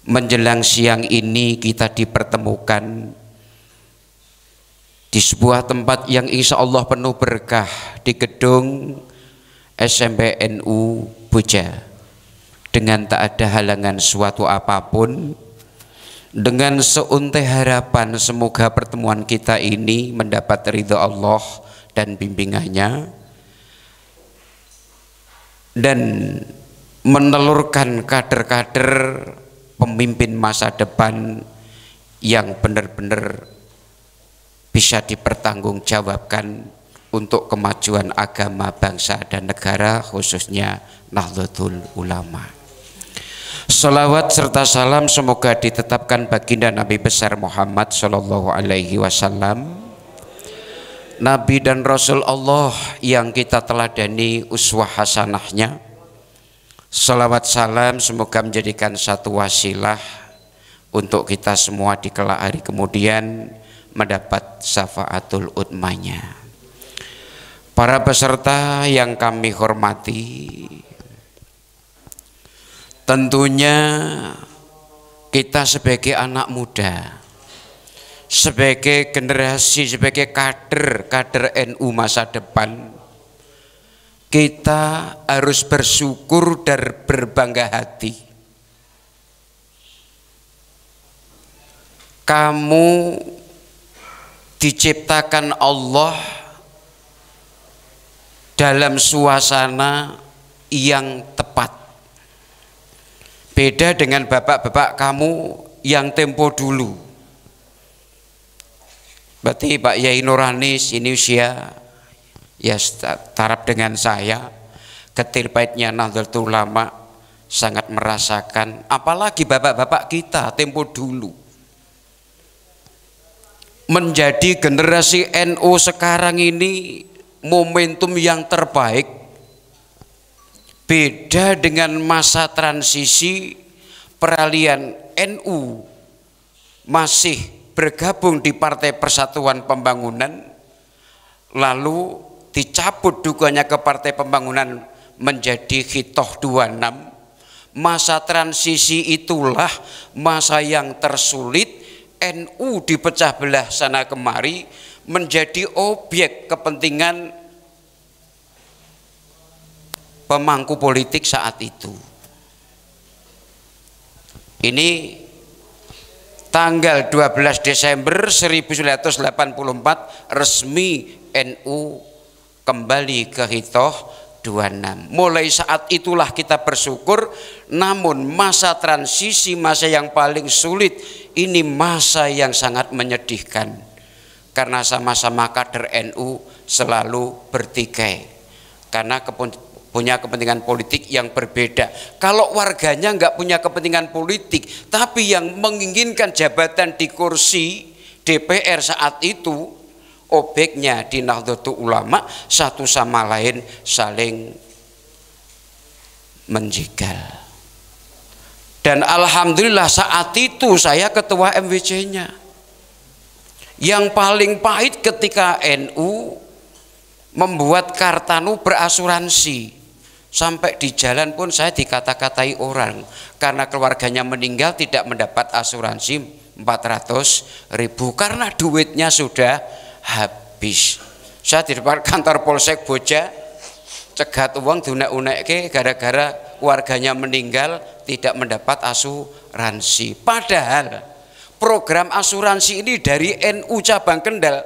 menjelang siang ini kita dipertemukan di sebuah tempat yang insya Allah penuh berkah, di gedung SMP NU Boja, dengan tak ada halangan suatu apapun, dengan seuntai harapan semoga pertemuan kita ini mendapat ridho Allah dan bimbingannya, dan menelurkan kader-kader pemimpin masa depan yang benar-benar bisa dipertanggungjawabkan untuk kemajuan agama, bangsa dan negara, khususnya Nahdlatul Ulama. Salawat serta salam semoga ditetapkan baginda Nabi besar Muhammad Sallallahu Alaihi Wasallam, Nabi dan Rasul Allah yang kita teladani uswah hasanahnya. Salawat salam semoga menjadikan satu wasilah untuk kita semua di kelak hari kemudian mendapat syafaatul utmanya. Para peserta yang kami hormati, tentunya kita sebagai anak muda, sebagai generasi, sebagai kader NU masa depan, kita harus bersyukur dan berbangga hati. Kamu diciptakan Allah dalam suasana yang tepat. Beda dengan bapak-bapak kamu yang tempo dulu. Berarti Pak Yai Nurani ini usia ya taraf dengan saya, getir pahitnya Nahdlatul Ulama sangat merasakan, apalagi bapak-bapak kita tempo dulu. Menjadi generasi NU sekarang ini momentum yang terbaik, beda dengan masa transisi peralihan NU masih bergabung di Partai Persatuan Pembangunan, lalu dicabut dukungannya ke Partai Pembangunan menjadi Hitoh 26. Masa transisi itulah masa yang tersulit, NU dipecah belah sana kemari, menjadi objek kepentingan pemangku politik saat itu. Ini tanggal 12 Desember 1984 resmi NU kembali ke Hitoh 26. Mulai saat itulah kita bersyukur, namun masa transisi, masa yang paling sulit, ini masa yang sangat menyedihkan. Karena sama-sama kader NU selalu bertikai. Karena punya kepentingan politik yang berbeda. Kalau warganya nggak punya kepentingan politik, tapi yang menginginkan jabatan di kursi DPR saat itu, objeknya di Nahdlatul Ulama, satu sama lain saling menjegal. Dan alhamdulillah saat itu saya ketua MWC-nya. Yang paling pahit ketika NU membuat Kartanu berasuransi, sampai di jalan pun saya dikata-katai orang karena keluarganya meninggal tidak mendapat asuransi 400.000 karena duitnya sudah habis. Saya di depan kantor Polsek Boja cegat uang diunek-unekke gara-gara warganya meninggal tidak mendapat asuransi. Padahal program asuransi ini dari NU cabang Kendal.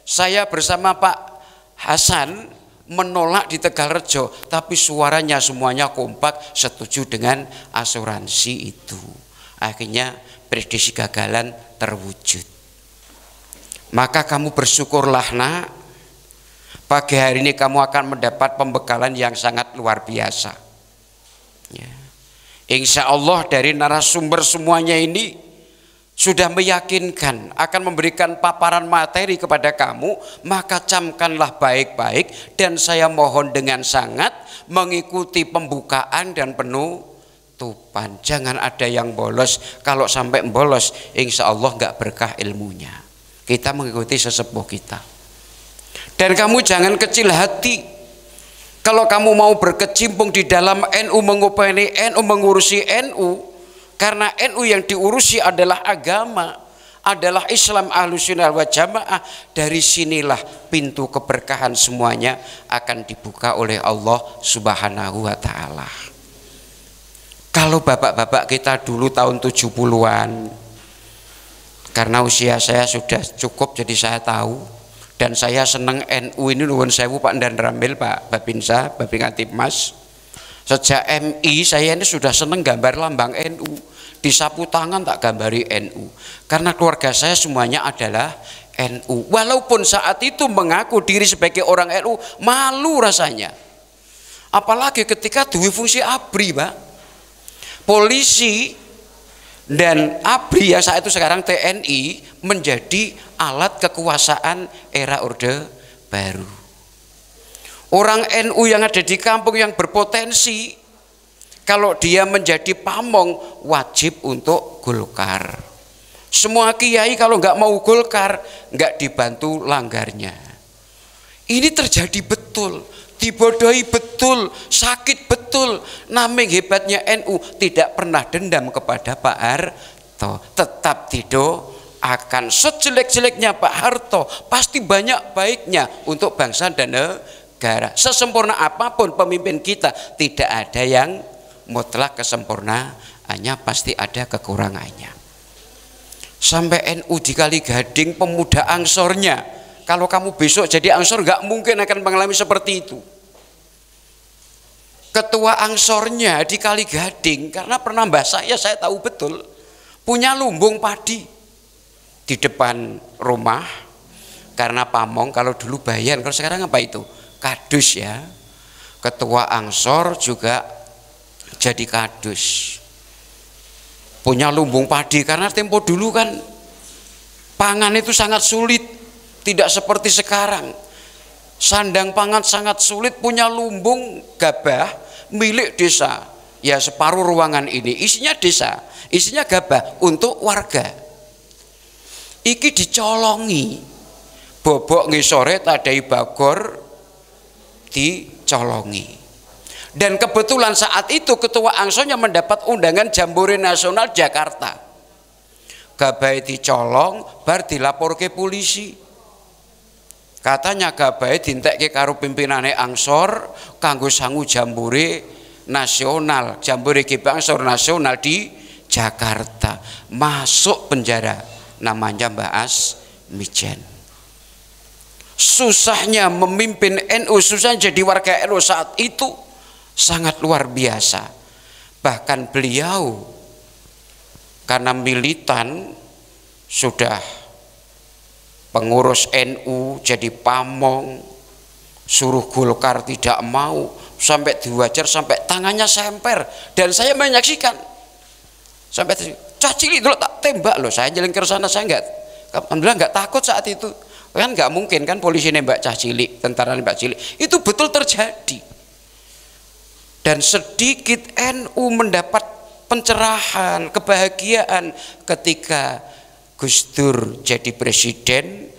Saya bersama Pak Hasan menolak di Tegalrejo, tapi suaranya semuanya kompak setuju dengan asuransi itu. Akhirnya prediksi gagalan terwujud. Maka kamu bersyukurlah nak, pagi hari ini kamu akan mendapat pembekalan yang sangat luar biasa ya. Insya Allah dari narasumber semuanya ini sudah meyakinkan akan memberikan paparan materi kepada kamu, maka camkanlah baik-baik dan saya mohon dengan sangat mengikuti pembukaan dan penutupan. Jangan ada yang bolos, kalau sampai bolos insya Allah nggak berkah ilmunya. Kita mengikuti sesepuh kita. Dan kamu jangan kecil hati. Kalau kamu mau berkecimpung di dalam NU, mengupani NU, mengurusi NU, karena NU yang diurusi adalah agama, adalah Islam Ahlussunnah wal Jamaah. Dari sinilah pintu keberkahan semuanya akan dibuka oleh Allah Subhanahu wa Ta'ala. Kalau bapak-bapak kita dulu tahun 70-an, karena usia saya sudah cukup jadi saya tahu, dan saya seneng NU ini nuwun sewu Pak Dan Ramil, Pak Babinsa, Babin Atipmas. Sejak MI saya ini sudah seneng gambar lambang NU, disapu tangan tak gambari NU, karena keluarga saya semuanya adalah NU. Walaupun saat itu mengaku diri sebagai orang NU, malu rasanya. Apalagi ketika duwe fungsi ABRI, Pak. Polisi dan ABRI ya saat itu sekarang TNI menjadi alat kekuasaan era Orde Baru. Orang NU yang ada di kampung yang berpotensi, kalau dia menjadi pamong wajib untuk Golkar. Semua kiai kalau nggak mau Golkar nggak dibantu langgarnya. Ini terjadi betul, dibodohi betul, sakit betul. Namanya hebatnya NU tidak pernah dendam kepada Pak Harto, tetap didoakan. Sejelek-jeleknya Pak Harto pasti banyak baiknya untuk bangsa dan negara. Sesempurna apapun pemimpin kita, tidak ada yang mutlak kesempurnaannya, pasti ada kekurangannya. Sampai NU di Kali Gading pemuda Angsornya, kalau kamu besok jadi Ansor nggak mungkin akan mengalami seperti itu. Ketua Angsornya di Kali Gading, karena pernah mbah saya tahu betul, punya lumbung padi di depan rumah. Karena pamong kalau dulu bayan, kalau sekarang apa itu? Kadus ya. Ketua Angsor juga jadi kadus, punya lumbung padi. Karena tempo dulu kan pangan itu sangat sulit, tidak seperti sekarang. Sandang pangan sangat sulit, punya lumbung gabah milik desa. Ya separuh ruangan ini isinya desa, isinya gabah untuk warga. Iki dicolongi, bobok ngisore tadai bagor dicolongi. Dan kebetulan saat itu ketua Angsornya mendapat undangan Jambore Nasional Jakarta. Gabah dicolong, bar dilapor ke polisi. Katanya gabah dintekke karo pimpinane Angsor kanggo sangu Jambore Nasional, Jambore GB Angsor Nasional di Jakarta. Masuk penjara, namanya Mbak Asmijen. Susahnya memimpin NU, susah jadi warga NU saat itu sangat luar biasa. Bahkan beliau karena militan sudah pengurus NU jadi pamong, suruh Golkar tidak mau, sampai diwajar sampai tangannya semper. Dan saya menyaksikan sampai cacili dulu tak tembak loh, saya jalan ke sana, saya alhamdulillah nggak takut saat itu. Kan nggak mungkin kan polisi nembak cah cilik, tentara nembak cilik, itu betul terjadi. Dan sedikit NU mendapat pencerahan, kebahagiaan ketika Gus Dur jadi presiden,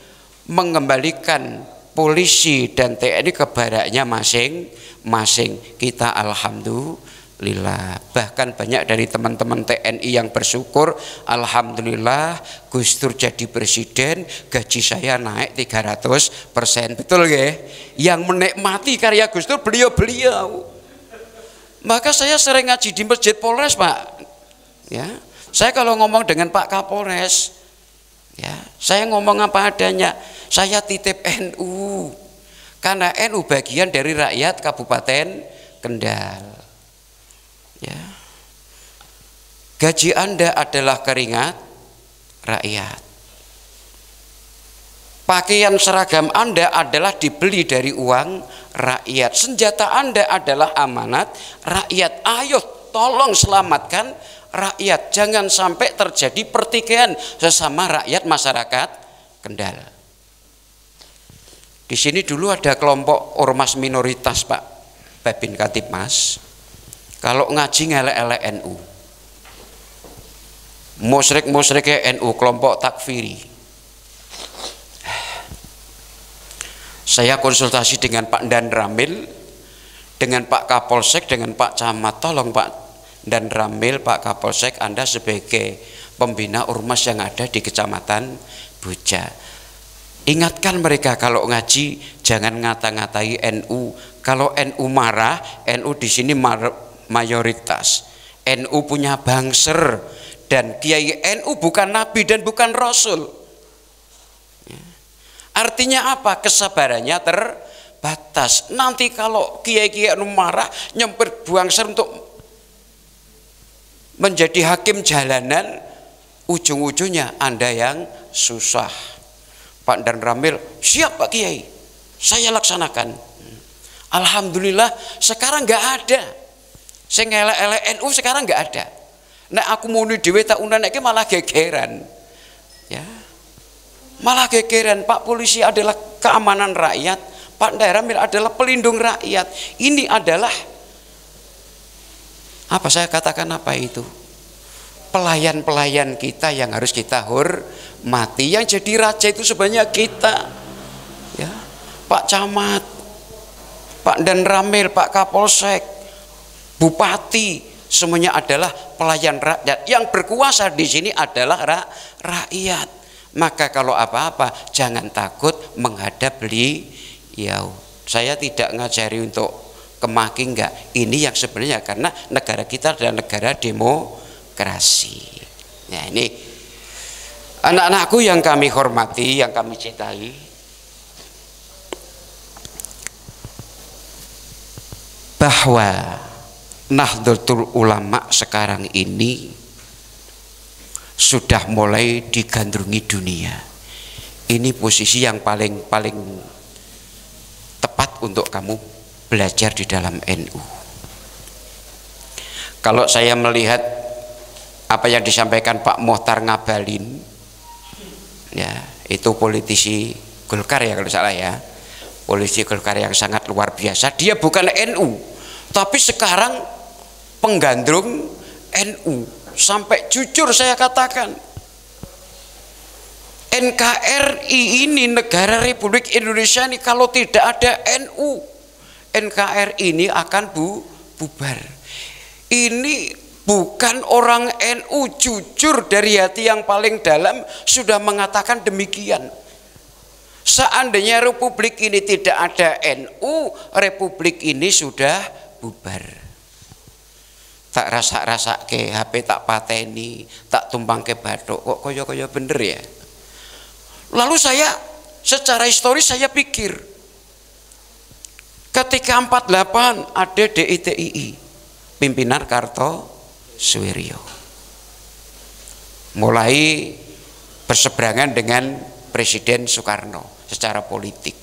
mengembalikan polisi dan TNI ke baraknya masing-masing. Kita alhamdulillah. Bahkan banyak dari teman-teman TNI yang bersyukur, alhamdulillah Gus Dur jadi presiden, gaji saya naik 300%. Betul nggih? Yang menikmati karya Gus Dur beliau-beliau. Maka saya sering ngaji di Masjid Polres, Pak. Ya. Saya kalau ngomong dengan Pak Kapolres, Ya, saya ngomong apa adanya. Saya titip NU. Karena NU bagian dari rakyat Kabupaten Kendal. Ya. Gaji Anda adalah keringat rakyat. Pakaian seragam Anda adalah dibeli dari uang rakyat. Senjata Anda adalah amanat rakyat. Ayo tolong selamatkan rakyat. Jangan sampai terjadi pertikaian sesama rakyat masyarakat Kendal. Di sini dulu ada kelompok ormas minoritas Pak Babin Kantipmas. Kalau ngaji ngelek-elek NU. Musyrik-musyriknya NU, kelompok takfiri. Saya konsultasi dengan Pak Dan Ramil, dengan Pak Kapolsek, dengan Pak Camat. Tolong Pak Dan Ramil, Pak Kapolsek, Anda sebagai pembina ormas yang ada di Kecamatan Boja, ingatkan mereka kalau ngaji jangan ngata-ngatai NU. Kalau NU marah, NU di sini mayoritas. NU punya bangser dan kiai NU bukan nabi dan bukan rasul. Artinya apa? Kesabarannya terbatas. Nanti kalau kiai-kiai NU marah nyempir bangser untuk menjadi hakim jalanan, ujung-ujungnya Anda yang susah. Pak Dan Ramil, siap Pak Kiai, saya laksanakan. Alhamdulillah sekarang nggak ada. Saya ngelek-elek NU sekarang nggak ada. Nah aku muni dhewe tak undanake malah gegeran. Ya. Malah gegeran. Pak polisi adalah keamanan rakyat, Pak Dan Ramil adalah pelindung rakyat. Ini adalah apa saya katakan apa itu? Pelayan-pelayan kita yang harus kita hormati. Yang jadi raja itu sebenarnya kita, ya. Pak Camat, Pak Dan Ramil, Pak Kapolsek, Bupati, semuanya adalah pelayan rakyat. Yang berkuasa di sini adalah rakyat. Maka kalau apa-apa jangan takut menghadap beliau. Saya tidak ngajari untuk kemaki, enggak. Ini yang sebenarnya karena negara kita adalah negara demokrasi. Nah ini anak-anakku yang kami hormati, yang kami cintai, bahwa Nahdlatul Ulama sekarang ini sudah mulai digandrungi dunia. Ini posisi yang paling tepat untuk kamu belajar di dalam NU. Kalau saya melihat apa yang disampaikan Pak Mohtar Ngabalin, ya itu politisi Golkar ya kalau salah ya, politisi Golkar yang sangat luar biasa. Dia bukan NU, tapi sekarang penggandrung NU. Sampai jujur saya katakan, NKRI ini, negara Republik Indonesia ini, kalau tidak ada NU, NKRI ini akan bubar. Ini bukan orang NU, jujur dari hati yang paling dalam sudah mengatakan demikian. Seandainya Republik ini tidak ada NU, Republik ini sudah bubar. Tak rasa-rasa ke HP tak pateni, tak tumpang ke bathuk, kok koyo-koyo bener ya. Lalu saya secara historis saya pikir, ketika 48 ada DITII, pimpinan Kartosuwiryo, mulai berseberangan dengan Presiden Soekarno secara politik.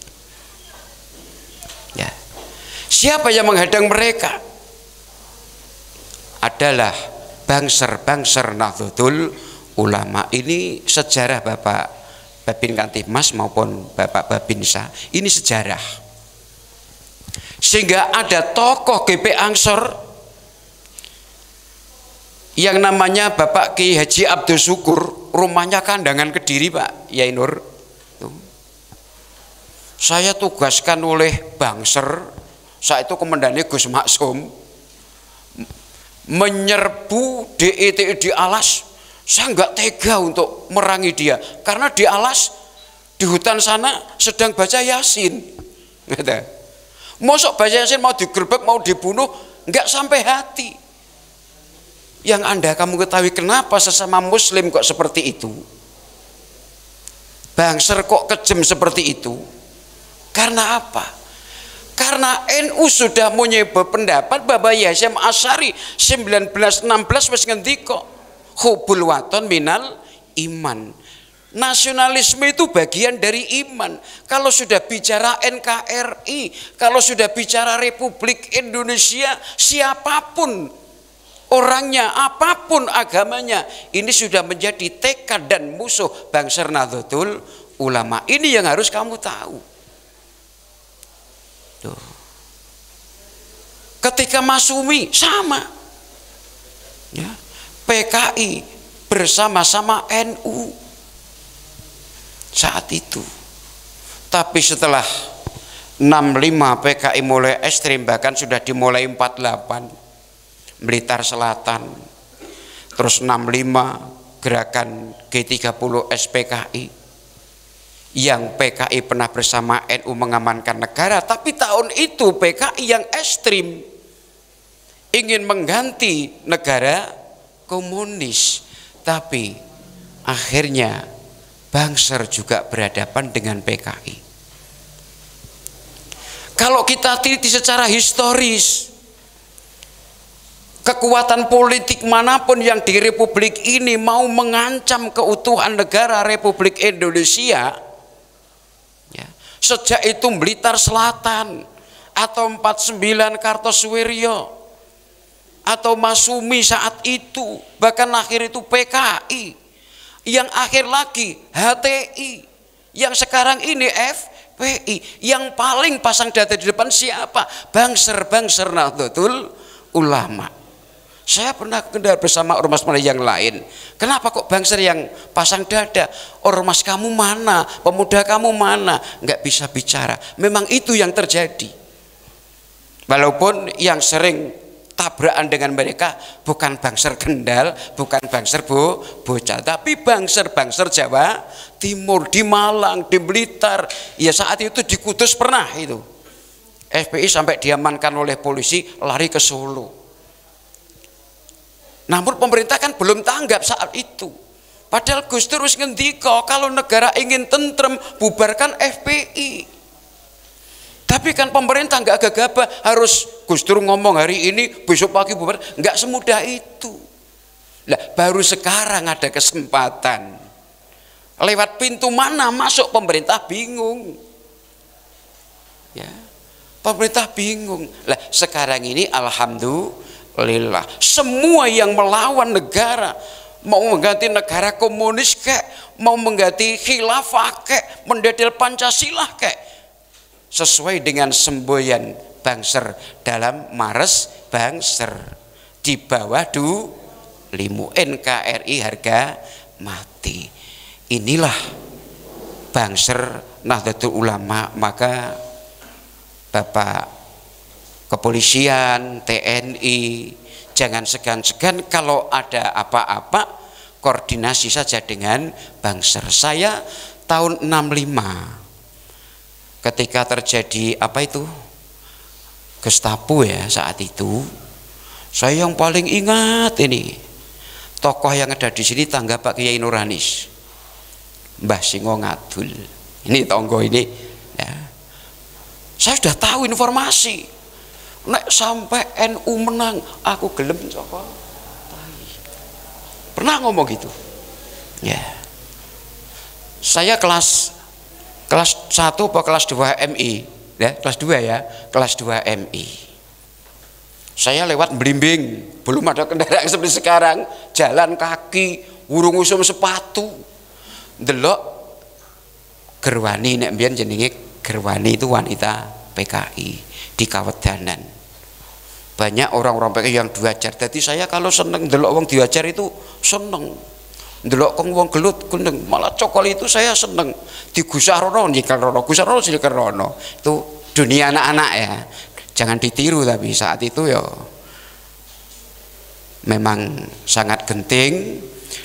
Ya, siapa yang menghadang mereka? Adalah bangser-bangser Nahdlatul Ulama. Ini sejarah Bapak Babin Kantipmas maupun Bapak Babinsa, ini sejarah. Sehingga ada tokoh GP Ansor yang namanya Bapak Ki Haji Abdul Syukur, rumahnya Kandangan Kediri Pak Yai Nur. Saya tugaskan oleh bangser, saat itu komandannya Gus Maksum, menyerbu DITI di Alas. Saya nggak tega untuk merangi dia karena di Alas, di hutan sana sedang baca Yasin. Mosok baca Yasin mau digerebek, mau dibunuh, nggak sampai hati. Yang kamu ketahui kenapa sesama Muslim kok seperti itu? Bangser kok kejam seperti itu? Karena apa? Karena NU sudah menyebar pendapat Bapak Hasyim Asy'ari 1916 wis ngendika hubul waton minal iman. Nasionalisme itu bagian dari iman. Kalau sudah bicara NKRI, kalau sudah bicara Republik Indonesia, siapapun orangnya, apapun agamanya, ini sudah menjadi tekad dan musuh Bangser Nahdlatul Ulama. Ini yang harus kamu tahu. Tuh. Ketika Masyumi sama, ya, PKI bersama-sama NU saat itu. Tapi setelah 65 PKI mulai ekstrim, bahkan sudah dimulai 48 Blitar Selatan, terus 65 gerakan G30 SPKI, yang PKI pernah bersama NU mengamankan negara. Tapi tahun itu PKI yang ekstrim ingin mengganti negara komunis, tapi akhirnya Bangser juga berhadapan dengan PKI. Kalau kita teliti secara historis, kekuatan politik manapun yang di Republik ini mau mengancam keutuhan negara Republik Indonesia, ya, sejak itu Blitar Selatan atau 49 Kartosuwiryo atau Masyumi saat itu, bahkan akhir itu PKI, yang akhir lagi HTI, yang sekarang ini FPI, yang paling pasang dada di depan siapa? Bangser Nahdlatul Ulama. Saya pernah kenal bersama ormas yang lain. Kenapa kok Bangser yang pasang dada? Ormas kamu mana? Pemuda kamu mana? Nggak bisa bicara. Memang itu yang terjadi. Walaupun yang sering tabrakan dengan mereka bukan Bangser Kendal, bukan Bangser Bocah, tapi Bangser Jawa Timur, di Malang, di Blitar. Ya saat itu di Kudus pernah itu FPI sampai diamankan oleh polisi, lari ke Solo. Namun pemerintah kan belum tanggap saat itu. Padahal Gus Dur wis ngendika kalau negara ingin tentrem bubarkan FPI. Tapi kan pemerintah nggak gegabah, harus Gus Dur ngomong hari ini, besok pagi bubar. Nggak semudah itu. Nah, baru sekarang ada kesempatan. Lewat pintu mana masuk, pemerintah bingung. Ya, pemerintah bingung. Lah sekarang ini alhamdulillah, semua yang melawan negara, mau mengganti negara komunis kek, mau mengganti khilafah kek, mendedel Pancasila kek, sesuai dengan semboyan Bangser dalam Mares Bangser, di bawah limu NKRI harga mati. Inilah Bangser Nahdlatul Ulama. Maka Bapak Kepolisian, TNI, jangan segan-segan kalau ada apa-apa, koordinasi saja dengan Bangser. Saya tahun 65 ketika terjadi apa itu Gestapo ya, saat itu saya yang paling ingat ini tokoh yang ada di sini, tangga Pak Kiai Nuranis, Mbah Singo Ngadul, ini tonggo ini ya. Saya sudah tahu informasi, nek sampai NU menang aku gelem Joko, pernah ngomong gitu ya. Saya kelas 1 atau kelas 2 MI ya, kelas 2 ya, kelas 2 MI. Saya lewat Blimbing, belum ada kendaraan seperti sekarang, jalan kaki, wurung usum sepatu, delok Gerwani, nek mbiyen jenenge Gerwani itu wanita PKI di Kawedanan. Banyak orang-orang PKI yang diajar. Jadi saya kalau seneng delok wong diajar itu seneng. Delok kong wong gelut gendeng, malah cokol itu saya seneng. Di Gusarrono nyikal rono, Gusarrono nyikal rono. Itu dunia anak-anak ya. Jangan ditiru, tapi saat itu ya memang sangat genting.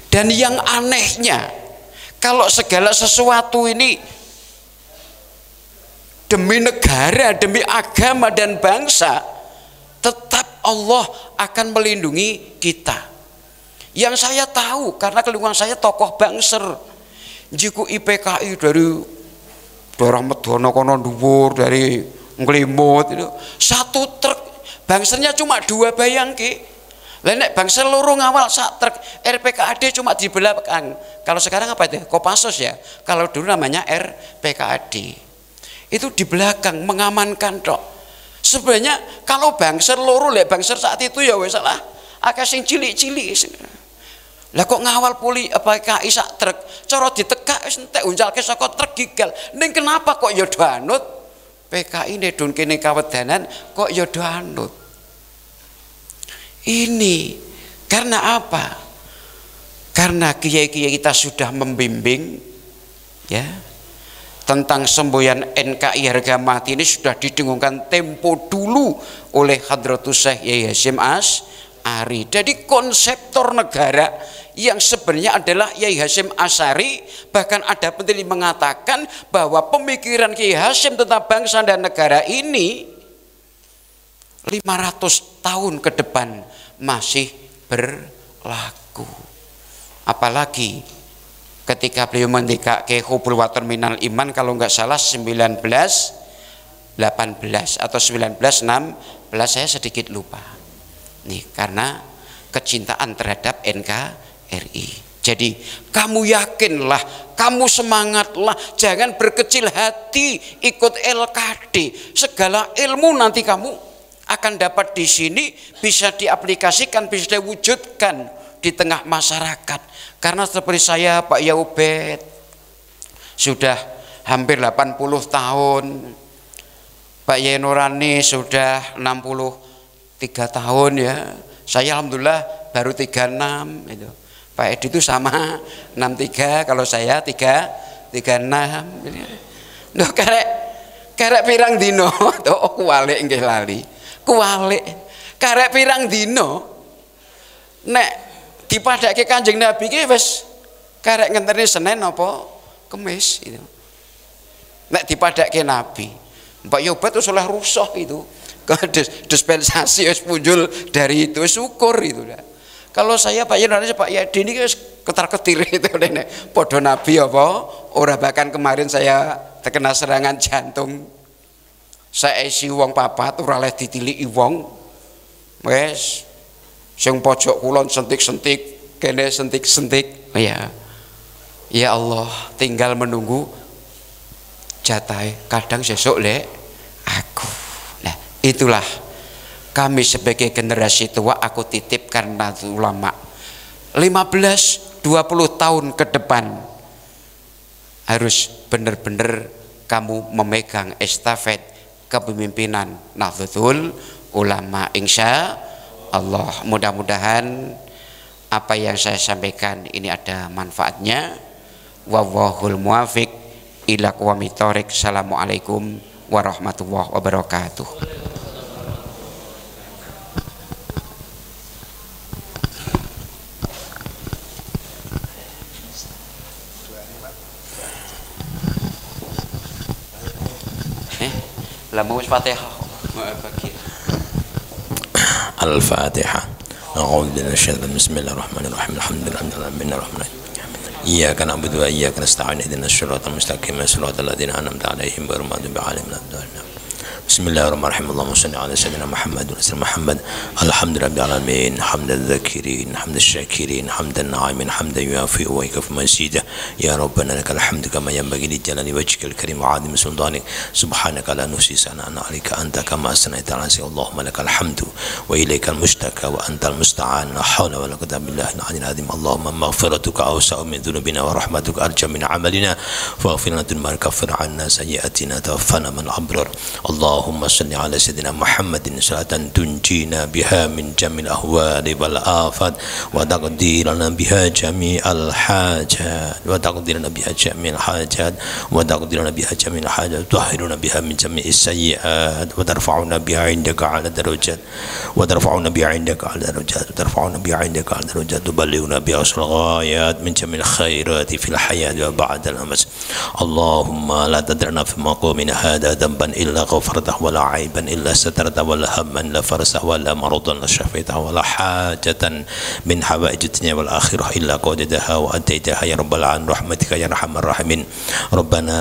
Dan yang anehnya, kalau segala sesuatu ini demi negara, demi agama dan bangsa, tetap Allah akan melindungi kita. Yang saya tahu karena lingkungan saya tokoh Bangser, Jiku IPKI dari daerah Medono kono dhuwur, dari Nglimut itu 1 truk, bangsernya cuma 2 bayangke. Lah nek bangser loro ngawal 1 truk, RPKAD cuma di belakang. Kalau sekarang apa itu? Kopassus ya. Kalau dulu namanya RPKAD. Itu di belakang mengamankan tok. Sebenarnya kalau bangser loro lek bangser saat itu ya wis salah. Akeh sing cilik-cilik. Lah kok ngawal PKI sak truk, cara ditekak wis entek uncalke saka truk gigal. Ning kenapa kok ya do anut? PKI nedun kene kawedanan kok ya do anut. Ini karena apa? Karena kiai-kiai kita sudah membimbing ya tentang semboyan NKRI harga mati ini sudah didengungkan tempo dulu oleh Hadratus Syekh Yai Hasyim Asy'ari. Jadi konseptor negara yang sebenarnya adalah Yai Hasyim Asy'ari, bahkan ada peneliti mengatakan bahwa pemikiran Kiai Hasyim tentang bangsa dan negara ini 500 tahun ke depan masih berlaku. Apalagi ketika beliau mendikake hubul waton minal iman, kalau nggak salah 1918 atau 1916, saya sedikit lupa nih, karena kecintaan terhadap NKRI. Jadi kamu yakinlah, kamu semangatlah, jangan berkecil hati, ikut LKD. Segala ilmu nanti kamu akan dapat di sini, bisa diaplikasikan, bisa diwujudkan di tengah masyarakat. Karena seperti saya, Pak Yaubed, sudah hampir 80 tahun, Pak Yai Nurani sudah 63 tahun ya. Saya alhamdulillah baru 36 itu. Pak Edi itu sama 63, kalau saya 36. Loh karek pirang dino to kuwalik nggih lali. Kuwalik. Karek pirang dino nek dipadake Kanjeng Nabi ki wis karek ngenteni Senin apa Kamis itu. Nek dipadake Nabi, Mbak Yobat itu oleh rusuh itu. Dispensasi wis punjul dari itu, syukur itu dah. Kalau saya Pak Yunani, Pak Yadi ini wis ketar-ketir itu nek padha Nabi apa ora, bahkan kemarin saya terkena serangan jantung. Saya isi wong papat ora oleh ditiliki wong. Wes sing pojok kulon sentik-sentik, kene sentik-sentik. Ya. Ya Allah, tinggal menunggu jatah kadang sesuk lek aku. Nah, itulah kami sebagai generasi tua, aku titipkan Nahdlatul Ulama 15-20 tahun ke depan harus benar-benar kamu memegang estafet kepemimpinan Nahdlatul Ulama. Insya Allah, mudah-mudahan apa yang saya sampaikan ini ada manfaatnya. Wallahul muwafiq ila aqwamit thoriq. Assalamualaikum warahmatullahi wabarakatuh. Al-Fatihah. A'udzu billahi minasyaitonir rajim. Bismillahirrahmanirrahim. Alhamdulillahirabbil Iyyaka na'budu wa iyyaka nasta'in. Ihdinas shiratal mustaqim. Shiratal ladzina an'amta 'alaihim ghairil maghdubi 'alaihim waladdallin. Bismillahirrahmanirrahim. Allahumma shalli ala sayyidina Muhammad wa sallim Muhammad. Alhamdulillahirabbil alamin. Hamdan dzakirin, hamdan syakirin, hamdan na'imin, hamdan yuafi wa yakfi mazidah. Ya Rabbana lakal hamdu kama yanbaghi li jalali wajhikal karim wa 'azimi sultanik. Subhanaka la nuhsi sana'an 'alaika anta kama asnaita 'ala nafsika. Allahumma lakal hamdu wa ilaikal mushtaka wa antal musta'an. La haula wa la quwwata illa billahil 'aliyyil 'azim. Allahumma maghfiratuka awsa'u min dhunubina wa rahmatuka arja min 'amalina faghfir lana ma kaffir 'anna sayyi'atina tawaffana man abrar. Allahumma salli ala sayyidina Muhammadin salatan tunjina biha min jamil ahwali wal afat wa taqdirana biha jami'al hajat wa taqdirana biha jami'al hajat wa taqdirana biha jami'al hajat tuhiruna biha min jami'is sayyi'at wa tarfa'una biha indaka ala darajat wa tarfa'una biha indaka ala darajat wa tarfa'una biha indaka ala darajat tuballighuna biha asal ghayat min jamil khairati fil hayat wa ba'dal amas. Allahumma la tadrana fi maqamina hadha dhanban illa ghafar سترته ولا عيبا إلا سترته ولا هما لا فرسه ولا مرضا لا شفيته ولا حاجة من حوائج الدنيا والآخرة إلا قضيتها وأديتها يا رب العالمين رحمتك يا أرحم الراحمين. ربنا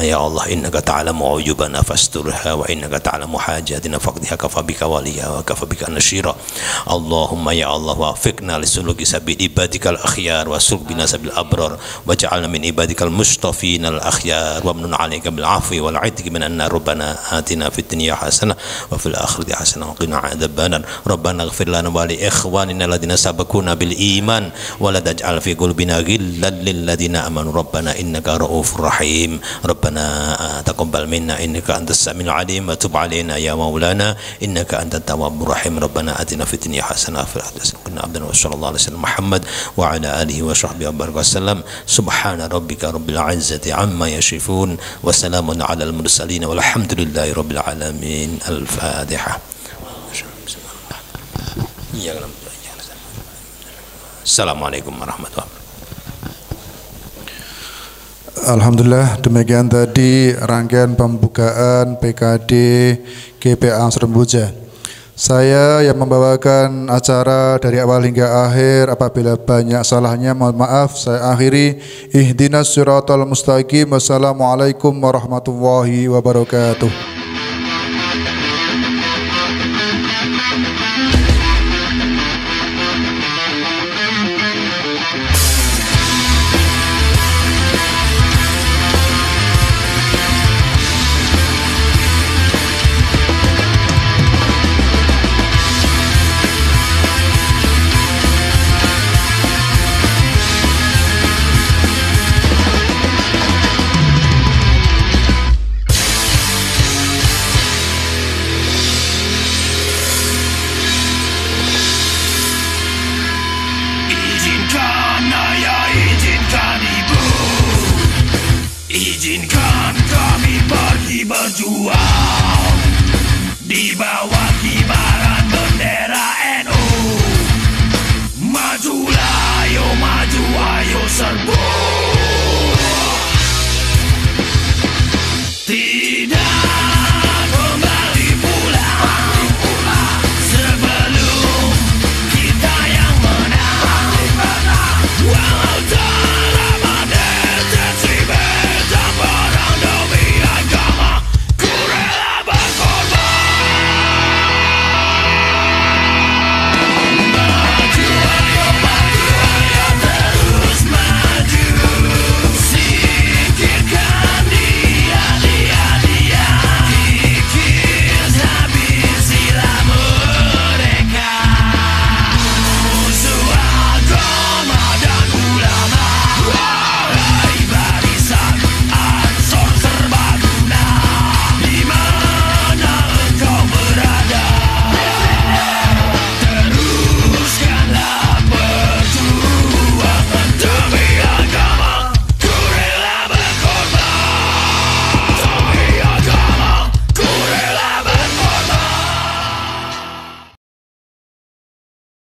يا الله إنك تعلم عيوبنا فاسترها وإنك تعلم حاجاتنا فاقضها كفى بك وليا وكفى بك نشيرا. اللهم يا الله وفقنا لسلوك سبيل عبادك الأخيار وسلك بنا سبيل الأبرار واجعلنا من عبادك المصطفين الأخيار وامنن عليك بالعفو والعتق من النار. ربنا آتنا في الدنيا حسنة وفي الآخرة حسنة وقنا عذاب النار. ربنا اغفر لنا ولإخواننا الذين سبقونا بالإيمان ولا تجعل في قلوبنا غلا للذين آمنوا ربنا إنك رؤوف رحيم. ربنا تقبل منا إنك أنت السميع العليم وتب علينا يا مولانا إنك أنت التواب الرحيم. ربنا آتنا في الدنيا حسنة وفي الآخرة حسنة وقنا عذاب النار. صلى الله عليه وسلم محمد وعلى آله وصحبه وسلم. سبحان ربك رب العزة عما يصفون وسلام على المرسلين والحمد لله رب العالمين. الفاتحة. Assalamualaikum warahmatullahi wabarakatuh. Alhamdulillah, demikian tadi rangkaian pembukaan PKD GPA Serembuja. Saya yang membawakan acara dari awal hingga akhir. Apabila banyak salahnya mohon maaf. Saya akhiri. Ihdinas siratal mustaqim. Wassalamualaikum warahmatullahi wabarakatuh. Izinkan kami pergi berjuang di bawah kibaran bendera NU. Majulah, ayo maju, ayo serbu.